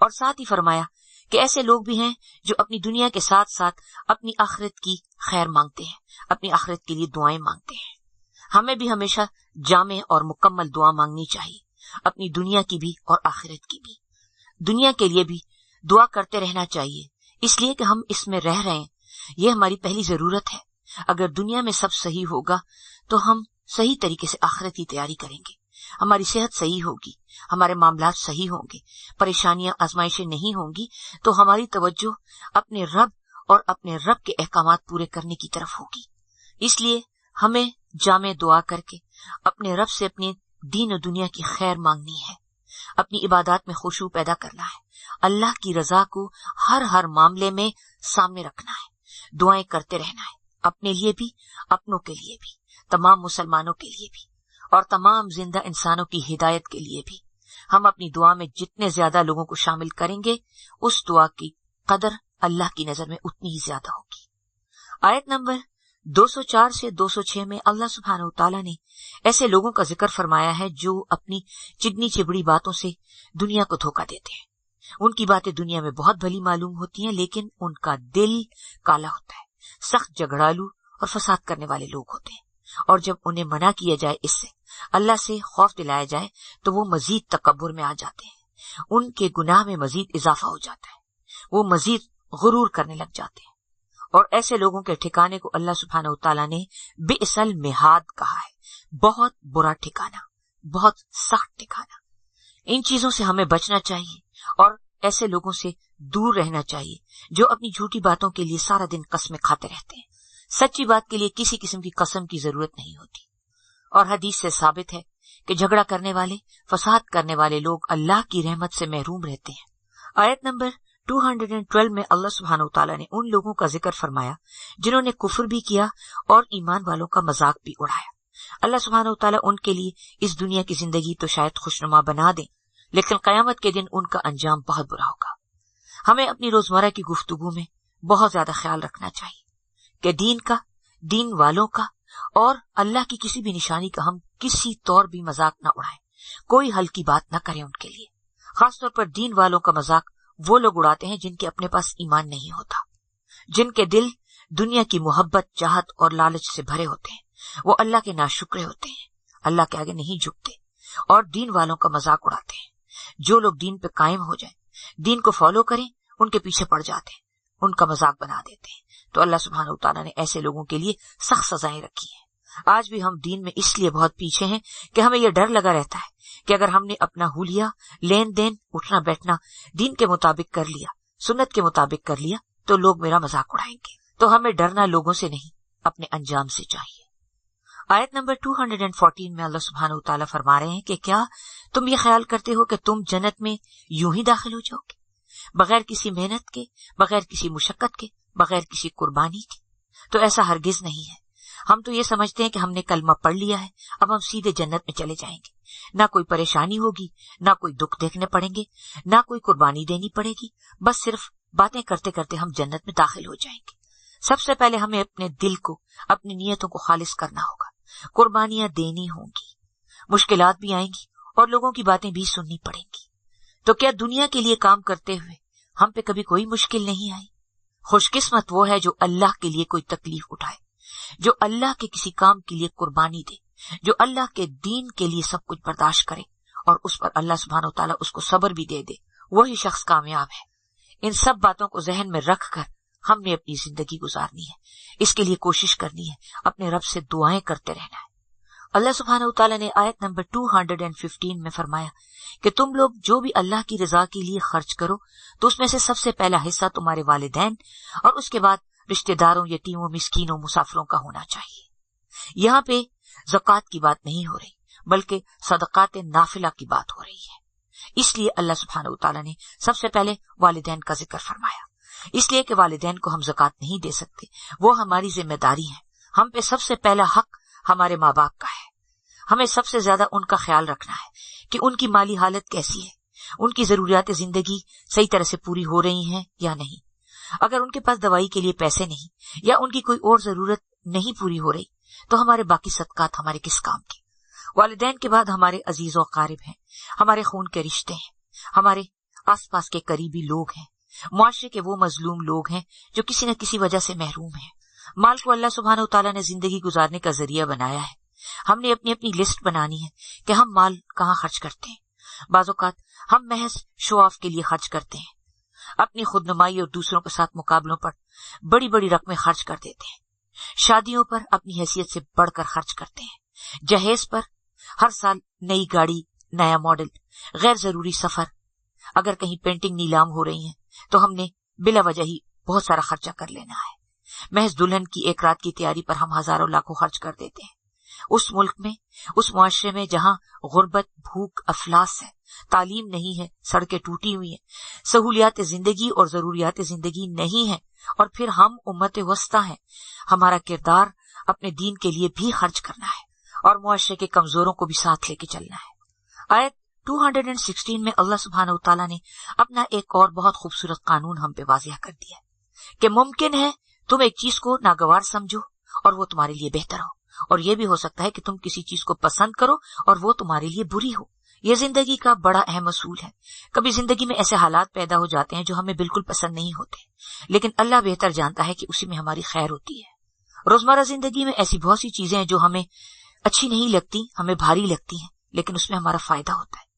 और साथ ही फरमाया कि ऐसे लोग भी हैं जो अपनी दुनिया के साथ साथ अपनी आखिरत की खैर मांगते हैं, अपनी आखिरत के लिए दुआएं मांगते हैं। हमें भी हमेशा जामे और मुकम्मल दुआ मांगनी चाहिए, अपनी दुनिया की भी और आखिरत की भी। दुनिया के लिए भी दुआ करते रहना चाहिए, इसलिए कि हम इसमें रह रहे हैं, ये हमारी पहली जरूरत है। अगर दुनिया में सब सही होगा तो हम सही तरीके से आखिरत की तैयारी करेंगे, हमारी सेहत सही होगी, हमारे मामलात सही होंगे, परेशानियां आजमाइशें नहीं होंगी, तो हमारी तवज्जो अपने रब और अपने रब के अहकामात पूरे करने की तरफ होगी। इसलिए हमें जामे दुआ करके अपने रब से अपने दीन और दुनिया की खैर मांगनी है, अपनी इबादत में खुशू पैदा करना है, अल्लाह की रजा को हर मामले में सामने रखना है, दुआएं करते रहना है, अपने लिए भी, अपनों के लिए भी, तमाम मुसलमानों के लिए भी और तमाम जिंदा इंसानों की हिदायत के लिए भी। हम अपनी दुआ में जितने ज्यादा लोगों को शामिल करेंगे, उस दुआ की कदर अल्लाह की नजर में उतनी ही ज्यादा होगी। आयत नंबर 204 से 206 में अल्लाह सुब्हानहू तआला ने ऐसे लोगों का जिक्र फरमाया है जो अपनी चिकनी चिबड़ी बातों से दुनिया को धोखा देते हैं। उनकी बातें दुनिया में बहुत भली मालूम होती हैं, लेकिन उनका दिल काला होता है, सख्त झगड़ालू और फसाद करने वाले लोग होते हैं। और जब उन्हें मना किया जाए, इससे अल्लाह से खौफ दिलाया जाए, तो वो मजीद तकब्बुर में आ जाते हैं, उनके गुनाह में मजीद इजाफा हो जाता है, वो मजीद गुरूर करने लग जाते हैं। और ऐसे लोगों के ठिकाने को अल्लाह सुब्हानहू तआला ने बिअसल मिहाद कहा है, बहुत बुरा ठिकाना, बहुत सख्त ठिकाना। इन चीजों से हमें बचना चाहिए और ऐसे लोगों से दूर रहना चाहिए जो अपनी झूठी बातों के लिए सारा दिन कसमें खाते रहते हैं। सच्ची बात के लिए किसी किस्म की कसम की जरूरत नहीं होती। और हदीस से साबित है कि झगड़ा करने वाले, फसाद करने वाले लोग अल्लाह की रहमत से महरूम रहते हैं। आयत नंबर 212 में अल्लाह सुब्हानहू तआला ने उन लोगों का जिक्र फरमाया जिन्होंने कुफ्र भी किया और ईमान वालों का मजाक भी उड़ाया। अल्लाह सुब्हानहू तआला उनके लिए इस दुनिया की जिंदगी तो शायद खुशनुमा बना दे, लेकिन कयामत के दिन उनका अंजाम बहुत बुरा होगा। हमें अपनी रोजमर्रा की गुफ्तगू में बहुत ज्यादा ख्याल रखना चाहिए कि दीन का, दीन वालों का और अल्लाह की किसी भी निशानी का हम किसी तौर भी मजाक न उड़ाएं, कोई हल्की बात न करें उनके लिए। खासतौर पर दीन वालों का मजाक वो लोग उड़ाते हैं जिनके अपने पास ईमान नहीं होता, जिनके दिल दुनिया की मोहब्बत, चाहत और लालच से भरे होते हैं। वो अल्लाह के नाशुक्रे होते हैं, अल्लाह के आगे नहीं झुकते और दीन वालों का मजाक उड़ाते हैं। जो लोग दीन पे कायम हो जाएं, दीन को फॉलो करें, उनके पीछे पड़ जाते हैं, उनका मजाक बना देते हैं। तो अल्लाह सुब्हानहू तआला ने ऐसे लोगों के लिए सख्त सजाएं रखी हैं। आज भी हम दीन में इसलिए बहुत पीछे हैं कि हमें यह डर लगा रहता है कि अगर हमने अपना हुलिया, लेन देन, उठना बैठना दीन के मुताबिक कर लिया, सुन्नत के मुताबिक कर लिया, तो लोग मेरा मजाक उड़ाएंगे। तो हमें डरना लोगों से नहीं, अपने अंजाम से चाहिए। आयत नंबर 214 में अल्लाह सुब्हानहू तआला फरमा रहे हैं कि क्या तुम ये ख्याल करते हो कि तुम जन्नत में यूं ही दाखिल हो जाओगे, बगैर किसी मेहनत के, बगैर किसी मुशक्कत के, बगैर किसी कुर्बानी के? तो ऐसा हरगिज नहीं है। हम तो ये समझते हैं कि हमने कलमा पढ़ लिया है, अब हम सीधे जन्नत में चले जाएंगे, ना कोई परेशानी होगी, ना कोई दुख देखने पड़ेंगे, ना कोई कुर्बानी देनी पड़ेगी, बस सिर्फ बातें करते करते हम जन्नत में दाखिल हो जाएंगे। सबसे पहले हमें अपने दिल को, अपनी नियतों को खालिस करना होगा, कुर्बानियां देनी होंगी, मुश्किलात भी आएंगी और लोगों की बातें भी सुननी पड़ेंगी, تو کیا دنیا کے لیے کام کرتے ہوئے ہم پہ کبھی کوئی مشکل نہیں آئی؟ خوش قسمت وہ ہے جو اللہ کے لیے کوئی تکلیف اٹھائے، جو اللہ کے کسی کام کے لیے قربانی دے، جو اللہ کے دین کے لیے سب کچھ برداشت کرے اور اس پر اللہ سبحانہ وتعالی اس کو صبر بھی دے دے، وہی شخص کامیاب ہے۔ ان سب باتوں کو ذہن میں رکھ کر ہم نے اپنی زندگی گزارنی ہے، اس کے لیے کوشش کرنی ہے، اپنے رب سے دعائیں کرتے رہنا ہے۔ اللہ سبحانہ وتعالی نے آیت نمبر 215 میں فرمایا کہ تم لوگ جو بھی اللہ کی رضا کے لیے خرچ کرو تو اس میں سے سب سے پہلا حصہ تمہارے والدین اور اس کے بعد رشتہ داروں، یتیموں، مسکینوں، مسافروں کا ہونا چاہیے۔ یہاں پہ زکوٰۃ کی بات نہیں ہو رہی بلکہ صدقات نافلہ کی بات ہو رہی ہے۔ اس لیے اللہ سبحانہ وتعالی نے سب سے پہلے والدین کا ذکر فرمایا، اس لیے کہ والدین کو ہم زکوٰۃ نہیں دے سکتے، وہ ہماری ذمہ داری ہے۔ ہم پہ سب سے پہلا حق ہمارے ماں باپ کا ہے، ہمیں سب سے زیادہ ان کا خیال رکھنا ہے کہ ان کی مالی حالت کیسی ہے، ان کی ضروریات زندگی صحیح طرح سے پوری ہو رہی ہیں یا نہیں۔ اگر ان کے پاس دوائی کے لیے پیسے نہیں یا ان کی کوئی اور ضرورت نہیں پوری ہو رہی تو ہمارے باقی صدقات ہمارے کس کام کے؟ والدین کے بعد ہمارے عزیز و اقارب ہیں، ہمارے خون کے رشتے ہیں، ہمارے آس پاس کے قریبی لوگ ہیں، معاشرے کے وہ مظلوم لوگ ہیں جو کسی نہ کسی وجہ سے محروم ہیں۔ مال کو اللہ سبحانہ وتعالی نے زندگی گزارنے کا ذریعہ بنایا ہے، ہم نے اپنی اپنی لسٹ بنانی ہے کہ ہم مال کہاں خرچ کرتے ہیں۔ بعض اوقات ہم محض شو آف کے لیے خرچ کرتے ہیں، اپنی خود نمائی اور دوسروں کے ساتھ مقابلوں پر بڑی بڑی رقمیں خرچ کر دیتے ہیں، شادیوں پر اپنی حیثیت سے بڑھ کر خرچ کرتے ہیں، جہیز پر ہر سال نئی گاڑی، نیا ماڈل، غیر ضروری سفر، اگر کہیں پینٹنگ نیلام ہو رہی ہیں تو ہم نے بلا وجہ ہی بہت سارا خرچہ کر لینا ہے۔ محض دلہن کی ایک رات کی تیاری پر ہم ہزاروں لاکھوں خرچ کر دیتے ہیں۔ اس ملک میں، اس معاشرے میں جہاں غربت، بھوک، افلاس ہے، تعلیم نہیں ہے، سڑکیں ٹوٹی ہوئی ہیں، سہولیات زندگی اور ضروریات زندگی نہیں ہیں، اور پھر ہم امت وسطیٰ ہیں، ہمارا کردار اپنے دین کے لیے بھی خرچ کرنا ہے اور معاشرے کے کمزوروں کو بھی ساتھ لے کے چلنا ہے۔ آیت 216 میں اللہ سبحانہ وتعالی نے اپنا ایک اور بہت خوبصورت قانون ہم پہ واضح کر دیا کہ ممکن ہے تم ایک چیز کو ناگوار سمجھو اور وہ تمہارے لیے بہتر ہو، اور یہ بھی ہو سکتا ہے کہ تم کسی چیز کو پسند کرو اور وہ تمہارے لیے بری ہو۔ یہ زندگی کا بڑا اہم اصول ہے۔ کبھی زندگی میں ایسے حالات پیدا ہو جاتے ہیں جو ہمیں بالکل پسند نہیں ہوتے، لیکن اللہ بہتر جانتا ہے کہ اسی میں ہماری خیر ہوتی ہے۔ روزمرہ زندگی میں ایسی بہت سی چیزیں ہیں جو ہمیں اچھی نہیں لگتی، ہمیں بھاری لگتی ہیں، لیکن اس میں ہمارا فائدہ ہوتا ہے۔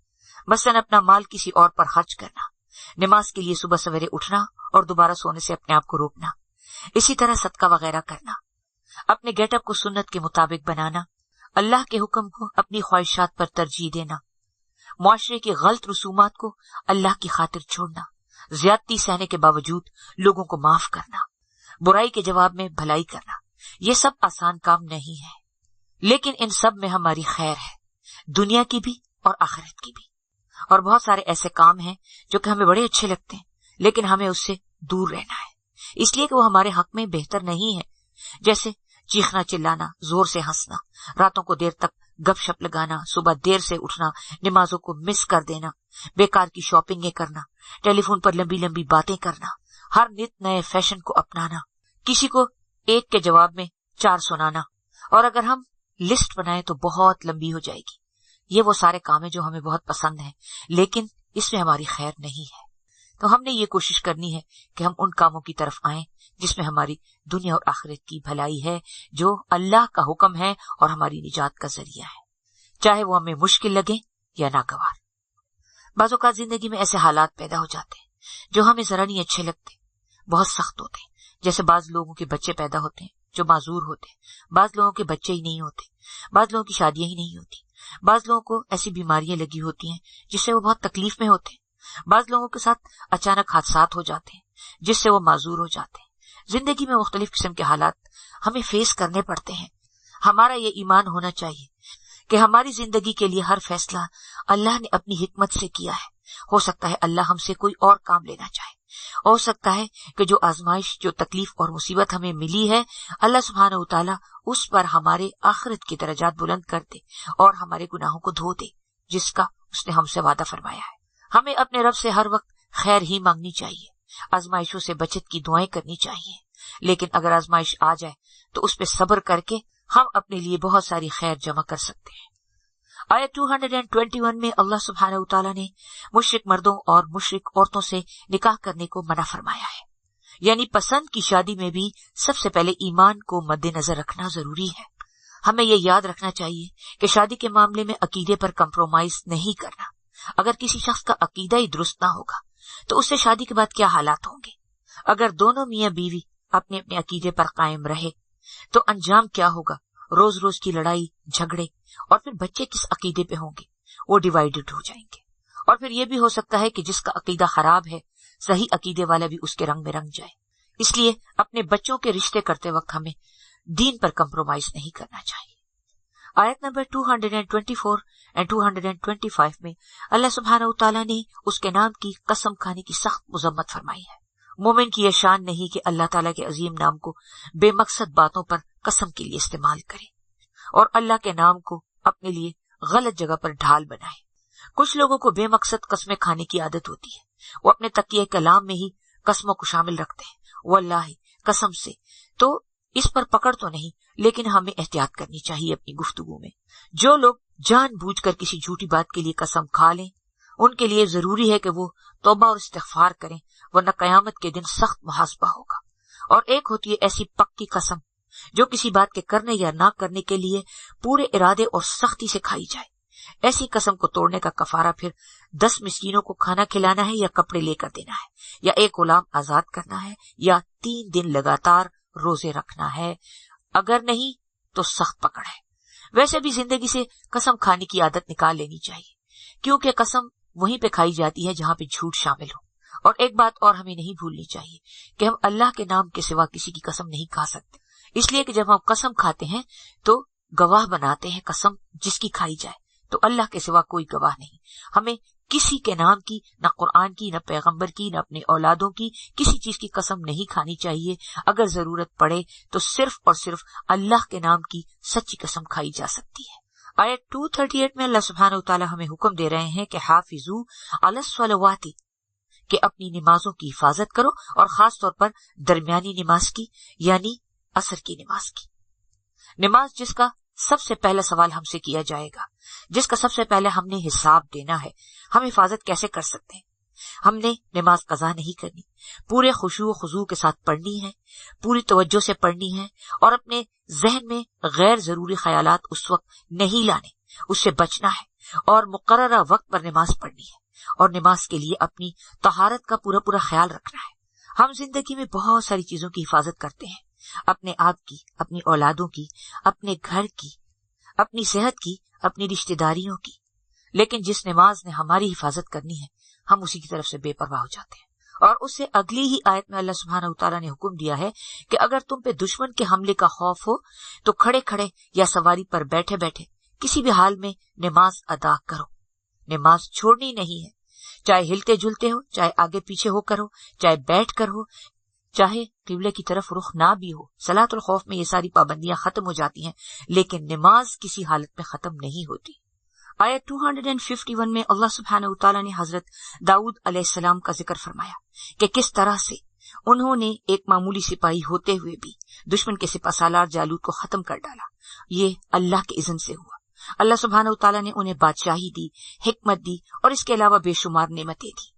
مثلاً اپنا مال کسی اور پر خرچ کرنا، نماز کے لیے صبح سویرے اٹھنا اور دوبارہ سونے سے اپنے آپ کو روکنا، اسی طرح صدقہ وغیرہ کرنا، اپنے گیٹ اپ کو سنت کے مطابق بنانا، اللہ کے حکم کو اپنی خواہشات پر ترجیح دینا، معاشرے کی غلط رسومات کو اللہ کی خاطر چھوڑنا، زیادتی سہنے کے باوجود لوگوں کو معاف کرنا، برائی کے جواب میں بھلائی کرنا۔ یہ سب آسان کام نہیں ہے، لیکن ان سب میں ہماری خیر ہے، دنیا کی بھی اور آخرت کی بھی۔ اور بہت سارے ایسے کام ہیں جو کہ ہمیں بڑے اچھے لگتے ہیں، لیکن ہمیں اس سے دور رہنا ہے، اس لیے کہ وہ ہمارے حق میں بہتر نہیں ہے، جیسے چیخنا، چلانا، زور سے ہنسنا، راتوں کو دیر تک گپ شپ لگانا، صبح دیر سے اٹھنا، نمازوں کو مس کر دینا، بیکار کی شاپنگیں کرنا، ٹیلی فون پر لمبی لمبی باتیں کرنا، ہر نت نئے فیشن کو اپنانا، کسی کو ایک کے جواب میں 4 سنانا، اور اگر ہم لسٹ بنائیں تو بہت لمبی ہو جائے گی۔ یہ وہ سارے کام ہیں جو ہمیں بہت پسند ہیں، لیکن اس میں ہماری خیر نہیں ہے۔ تو ہم نے یہ کوشش کرنی ہے کہ ہم ان کاموں کی طرف آئیں جس میں ہماری دنیا اور آخرت کی بھلائی ہے، جو اللہ کا حکم ہے اور ہماری نجات کا ذریعہ ہے، چاہے وہ ہمیں مشکل لگے یا ناگوار۔ بعض اوقات زندگی میں ایسے حالات پیدا ہو جاتے ہیں جو ہمیں ذرا نہیں اچھے لگتے، بہت سخت ہوتے ہیں، جیسے بعض لوگوں کے بچے پیدا ہوتے ہیں جو معذور ہوتے ہیں، بعض لوگوں کے بچے ہی نہیں ہوتے، بعض لوگوں کی شادیاں ہی نہیں ہوتی، بعض لوگوں کو ایسی بیماریاں لگی ہوتی ہیں جس سے وہ بہت تکلیف میں ہوتے ہیں، بعض لوگوں کے ساتھ اچانک حادثات ہو جاتے ہیں جس سے وہ معذور ہو جاتے ہیں۔ زندگی میں مختلف قسم کے حالات ہمیں فیس کرنے پڑتے ہیں۔ ہمارا یہ ایمان ہونا چاہیے کہ ہماری زندگی کے لیے ہر فیصلہ اللہ نے اپنی حکمت سے کیا ہے۔ ہو سکتا ہے اللہ ہم سے کوئی اور کام لینا چاہے، ہو سکتا ہے کہ جو آزمائش، جو تکلیف اور مصیبت ہمیں ملی ہے، اللہ سبحانہ وتعالی اس پر ہمارے آخرت کے درجات بلند کر دے اور ہمارے گناہوں کو دھو دے، جس کا اس نے ہم سے وعدہ فرمایا ہے۔ ہمیں اپنے رب سے ہر وقت خیر ہی مانگنی چاہیے، آزمائشوں سے بچت کی دعائیں کرنی چاہیے، لیکن اگر آزمائش آ جائے تو اس پہ صبر کر کے ہم اپنے لیے بہت ساری خیر جمع کر سکتے ہیں۔ आयत 221 में अल्लाह सुब्हानहू तआला ने मुशरिक मर्दों और मुशरिक औरतों से निकाह करने को मना फरमाया है। यानी पसंद की शादी में भी सबसे पहले ईमान को मद्देनजर रखना जरूरी है। हमें ये याद रखना चाहिए कि शादी के मामले में अकीदे पर कंप्रोमाइज नहीं करना। अगर किसी शख्स का अकीदा ही दुरुस्त ना होगा तो उससे शादी के बाद क्या हालात होंगे। अगर दोनों मियां बीवी अपने अपने अकीदे पर कायम रहे तो अंजाम क्या होगा, रोज रोज की लड़ाई झगड़े, और फिर बच्चे किस अकीदे पे होंगे, वो डिवाइडेड हो जाएंगे। और फिर ये भी हो सकता है कि जिसका अकीदा खराब है सही अकीदे वाला भी उसके रंग में रंग जाए। इसलिए अपने बच्चों के रिश्ते करते वक्त हमें दीन पर कंप्रोमाइज नहीं करना चाहिए। आयत नंबर 224 और 225 में अल्लाह सुब्हानहू तआला ने उसके नाम की कसम खाने की सख्त मुजम्मत फरमाई है। मोमिन की यह शान नहीं कि अल्लाह ताला के अजीम नाम को बेमकसद बातों पर कसम के लिए इस्तेमाल करे और अल्लाह के नाम को अपने लिए गलत जगह पर ढाल बनाए। कुछ लोगों को बेमकसद कस्में खाने की आदत होती है। वो अपने तकिए कलाम में ही कस्मों को शामिल रखते हैं। वल्लाही, कसम से। तो इस पर पकड़ तो नहीं, लेकिन हमें एहतियात करनी चाहिए अपनी गुफ्तगू में। जो लोग जानबूझकर किसी झूठी बात के लिए कसम खा लें, उनके लिए जरूरी है कि वो तौबा और इस्तिग़फ़ार करें, वरना कयामत के दिन सख्त मुहासबा होगा। और एक होती है ऐसी पक्की कसम जो किसी बात के करने या ना करने के लिए पूरे इरादे और सख्ती से खाई जाए। ऐसी कसम को तोड़ने का कफारा फिर 10 मिस्कीनों को खाना खिलाना है, या कपड़े लेकर देना है, या एक गुलाम आजाद करना है, या 3 दिन लगातार रोजे रखना है। अगर नहीं तो सख्त पकड़ है। वैसे भी जिंदगी से कसम खाने की आदत निकाल लेनी चाहिए, क्योंकि कसम वहीं पे खाई जाती है जहां पे झूठ शामिल हो। और एक बात और हमें नहीं भूलनी चाहिए कि हम अल्लाह के नाम के सिवा किसी की कसम नहीं खा सकते। इसलिए कि जब हम कसम खाते हैं तो गवाह बनाते हैं कसम जिसकी खाई जाए, तो अल्लाह के सिवा कोई गवाह नहीं। हमें किसी के नाम की, न कुरान की, न पैगंबर की, न अपने औलादों की, किसी चीज की कसम नहीं खानी चाहिए। अगर जरूरत पड़े तो सिर्फ और सिर्फ अल्लाह के नाम की सच्ची कसम खाई जा सकती है। आयत 238 में अल्लाह सुब्हानहू तआला हमें हुक्म दे रहे हैं कि हाफिजू अलस्सलावाति, कि अपनी नमाजों की हिफाजत करो, और खास तौर पर दरमियानी नमाज की, यानी असर की नमाज की। नमाज जिसका सबसे पहला सवाल हमसे किया जाएगा, जिसका सबसे पहले हमने हिसाब देना है, हम हिफाजत कैसे कर सकते हैं। हमने नमाज कज़ा नहीं करनी, पूरे खुशू खुजू के साथ पढ़नी है, पूरी तवज्जो से पढ़नी है, और अपने जहन में गैर जरूरी ख्यालात उस वक्त नहीं लाने, उससे बचना है, और मुकर्ररा वक्त पर नमाज पढ़नी है, और नमाज के लिए अपनी तहारत का पूरा पूरा ख्याल रखना है। हम जिंदगी में बहुत सारी चीजों की हिफाजत करते हैं, अपने आप की, अपनी औलादों की, अपने घर की, अपनी सेहत की, अपनी रिश्तेदारियों की, लेकिन जिस नमाज ने हमारी हिफाजत करनी है हम उसी की तरफ से बेपरवाह हो जाते हैं। और उससे अगली ही आयत में अल्लाह सुब्हानहू तआला ने हुक्म दिया है कि अगर तुम पे दुश्मन के हमले का खौफ हो तो खड़े खड़े या सवारी पर बैठे बैठे किसी भी हाल में नमाज अदा करो। नमाज छोड़नी नहीं है, चाहे हिलते जुलते हो, चाहे आगे पीछे होकर हो, चाहे बैठ कर हो, चाहे किबले की तरफ रुख ना भी हो। सलातुल खौफ में ये सारी पाबंदियां खत्म हो जाती हैं, लेकिन नमाज किसी हालत में खत्म नहीं होती। आयत 251 में अल्लाह सुब्हानहू तआला ने हजरत दाऊद अलैहिस्सलाम का जिक्र फरमाया कि किस तरह से उन्होंने एक मामूली सिपाही होते हुए भी दुश्मन के सिपासालार जालूत को खत्म कर डाला। ये अल्लाह के इज़्न से हुआ। अल्लाह सुब्हानहू तआला ने उन्हें बादशाही दी, हिकमत दी, और इसके अलावा बेशुमार नेमतें दी।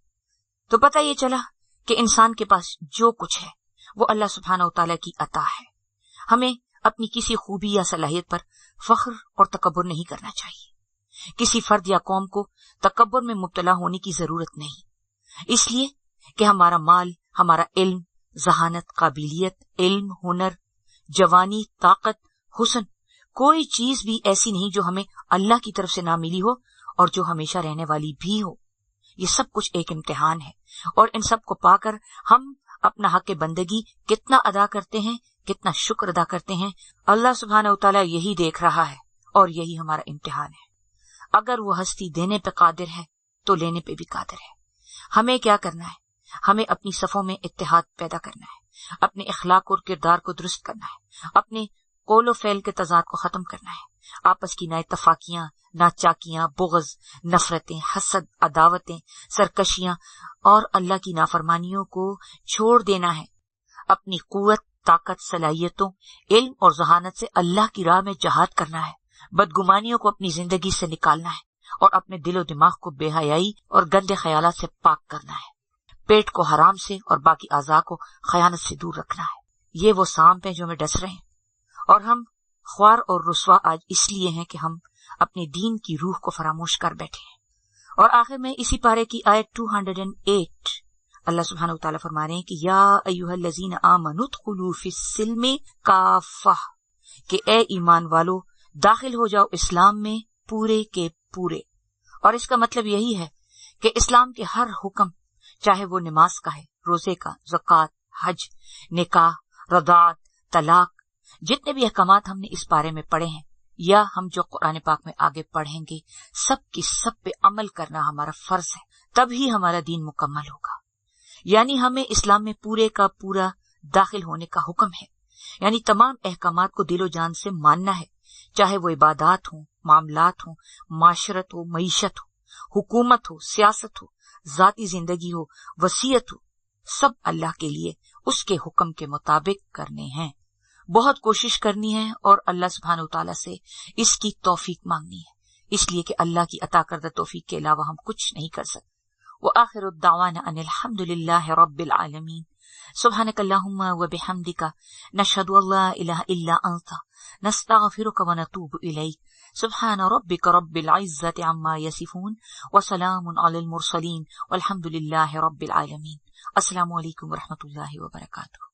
तो पता ये चला कि इंसान के पास जो कुछ है वो अल्लाह सुब्हानहू तआला की अता है। हमें अपनी किसी खूबी या सलाहियत पर फख्र और तकब्बुर नहीं करना चाहिए। किसी फर्द या कौम को तकब्बुर में मुब्तला होने की जरूरत नहीं, इसलिए कि हमारा माल, हमारा इल्म, जहानत, काबिलियत, इल्म, हुनर, जवानी, ताकत, हुस्न, कोई चीज भी ऐसी नहीं जो हमें अल्लाह की तरफ से ना मिली हो और जो हमेशा रहने वाली भी हो। ये सब कुछ एक इम्तिहान है, और इन सब को पाकर हम अपना हक बंदगी कितना अदा करते हैं, कितना शुक्र अदा करते हैं, अल्लाह सुब्हानहू तआला यही देख रहा है, और यही हमारा इम्तिहान है। अगर वो हस्ती देने पे कादिर है तो लेने पे भी कादिर है। हमें क्या करना है? हमें अपनी सफों में इत्तेहाद पैदा करना है, अपने इखलाक और किरदार को दुरुस्त करना है, अपने कौलो फैल के तजाद को खत्म करना है, आपस की नाइतफाकियां, नाचाकियां, बुग़्ज़, नफरतें, हसद, अदावतें, सरकशियां और अल्लाह की नाफरमानियों को छोड़ देना है। अपनी कुव्वत, ताकत, सलाहियतों, इल्म और जहानत से अल्लाह की राह में जहाद करना है, بدگمانیوں کو اپنی زندگی سے نکالنا ہے اور اپنے دل و دماغ کو بے حیائی اور گندے خیالات سے پاک کرنا ہے. پیٹ کو حرام سے اور باقی اعضاء کو خیانت سے دور رکھنا ہے. یہ وہ سانپ ہیں جو ہمیں ڈس رہے ہیں، اور ہم خوار اور رسوا آج اس لیے ہیں کہ ہم اپنے دین کی روح کو فراموش کر بیٹھے ہیں. اور آخر میں اسی پارے کی آیت 208 اللہ سبحانہ وتعالی فرما رہے ہیں کہ یا ایھا الذین آمنوا ادخلوا فی السلم کافہ، کہ اے ایمان والو داخل ہو جاؤ اسلام میں پورے کے پورے. اور اس کا مطلب یہی ہے کہ اسلام کے ہر حکم، چاہے وہ نماز کا ہے، روزے کا، زکوٰۃ، حج، نکاح، رضاعت، طلاق، جتنے بھی احکامات ہم نے اس بارے میں پڑھے ہیں یا ہم جو قرآن پاک میں آگے پڑھیں گے، سب کی سب پہ عمل کرنا ہمارا فرض ہے. تب ہی ہمارا دین مکمل ہوگا. یعنی ہمیں اسلام میں پورے کا پورا داخل ہونے کا حکم ہے. یعنی تمام احکامات کو دل و جان سے ماننا ہے، چاہے وہ عبادات ہوں، معاملات ہوں، معاشرت ہو، معیشت ہو، حکومت ہو، سیاست ہو، ذاتی زندگی ہو، وصیت ہو، سب اللہ کے لیے اس کے حکم کے مطابق کرنے ہیں. بہت کوشش کرنی ہے اور اللہ سبحانہ وتعالی سے اس کی توفیق مانگنی ہے، اس لیے کہ اللہ کی عطا کردہ توفیق کے علاوہ ہم کچھ نہیں کر سکتے. وآخر الدعوانا ان الحمد للہ رب العالمین. سبحانک اللہم وبحمدک، نشہد ان لا الہ الا انت، نستغفرک ونتوب الیک. سبحان ربک رب العزت عما یصفون وسلام علی المرسلین والحمد للہ رب العالمین. السلام علیکم ورحمۃ اللہ وبرکاتہ.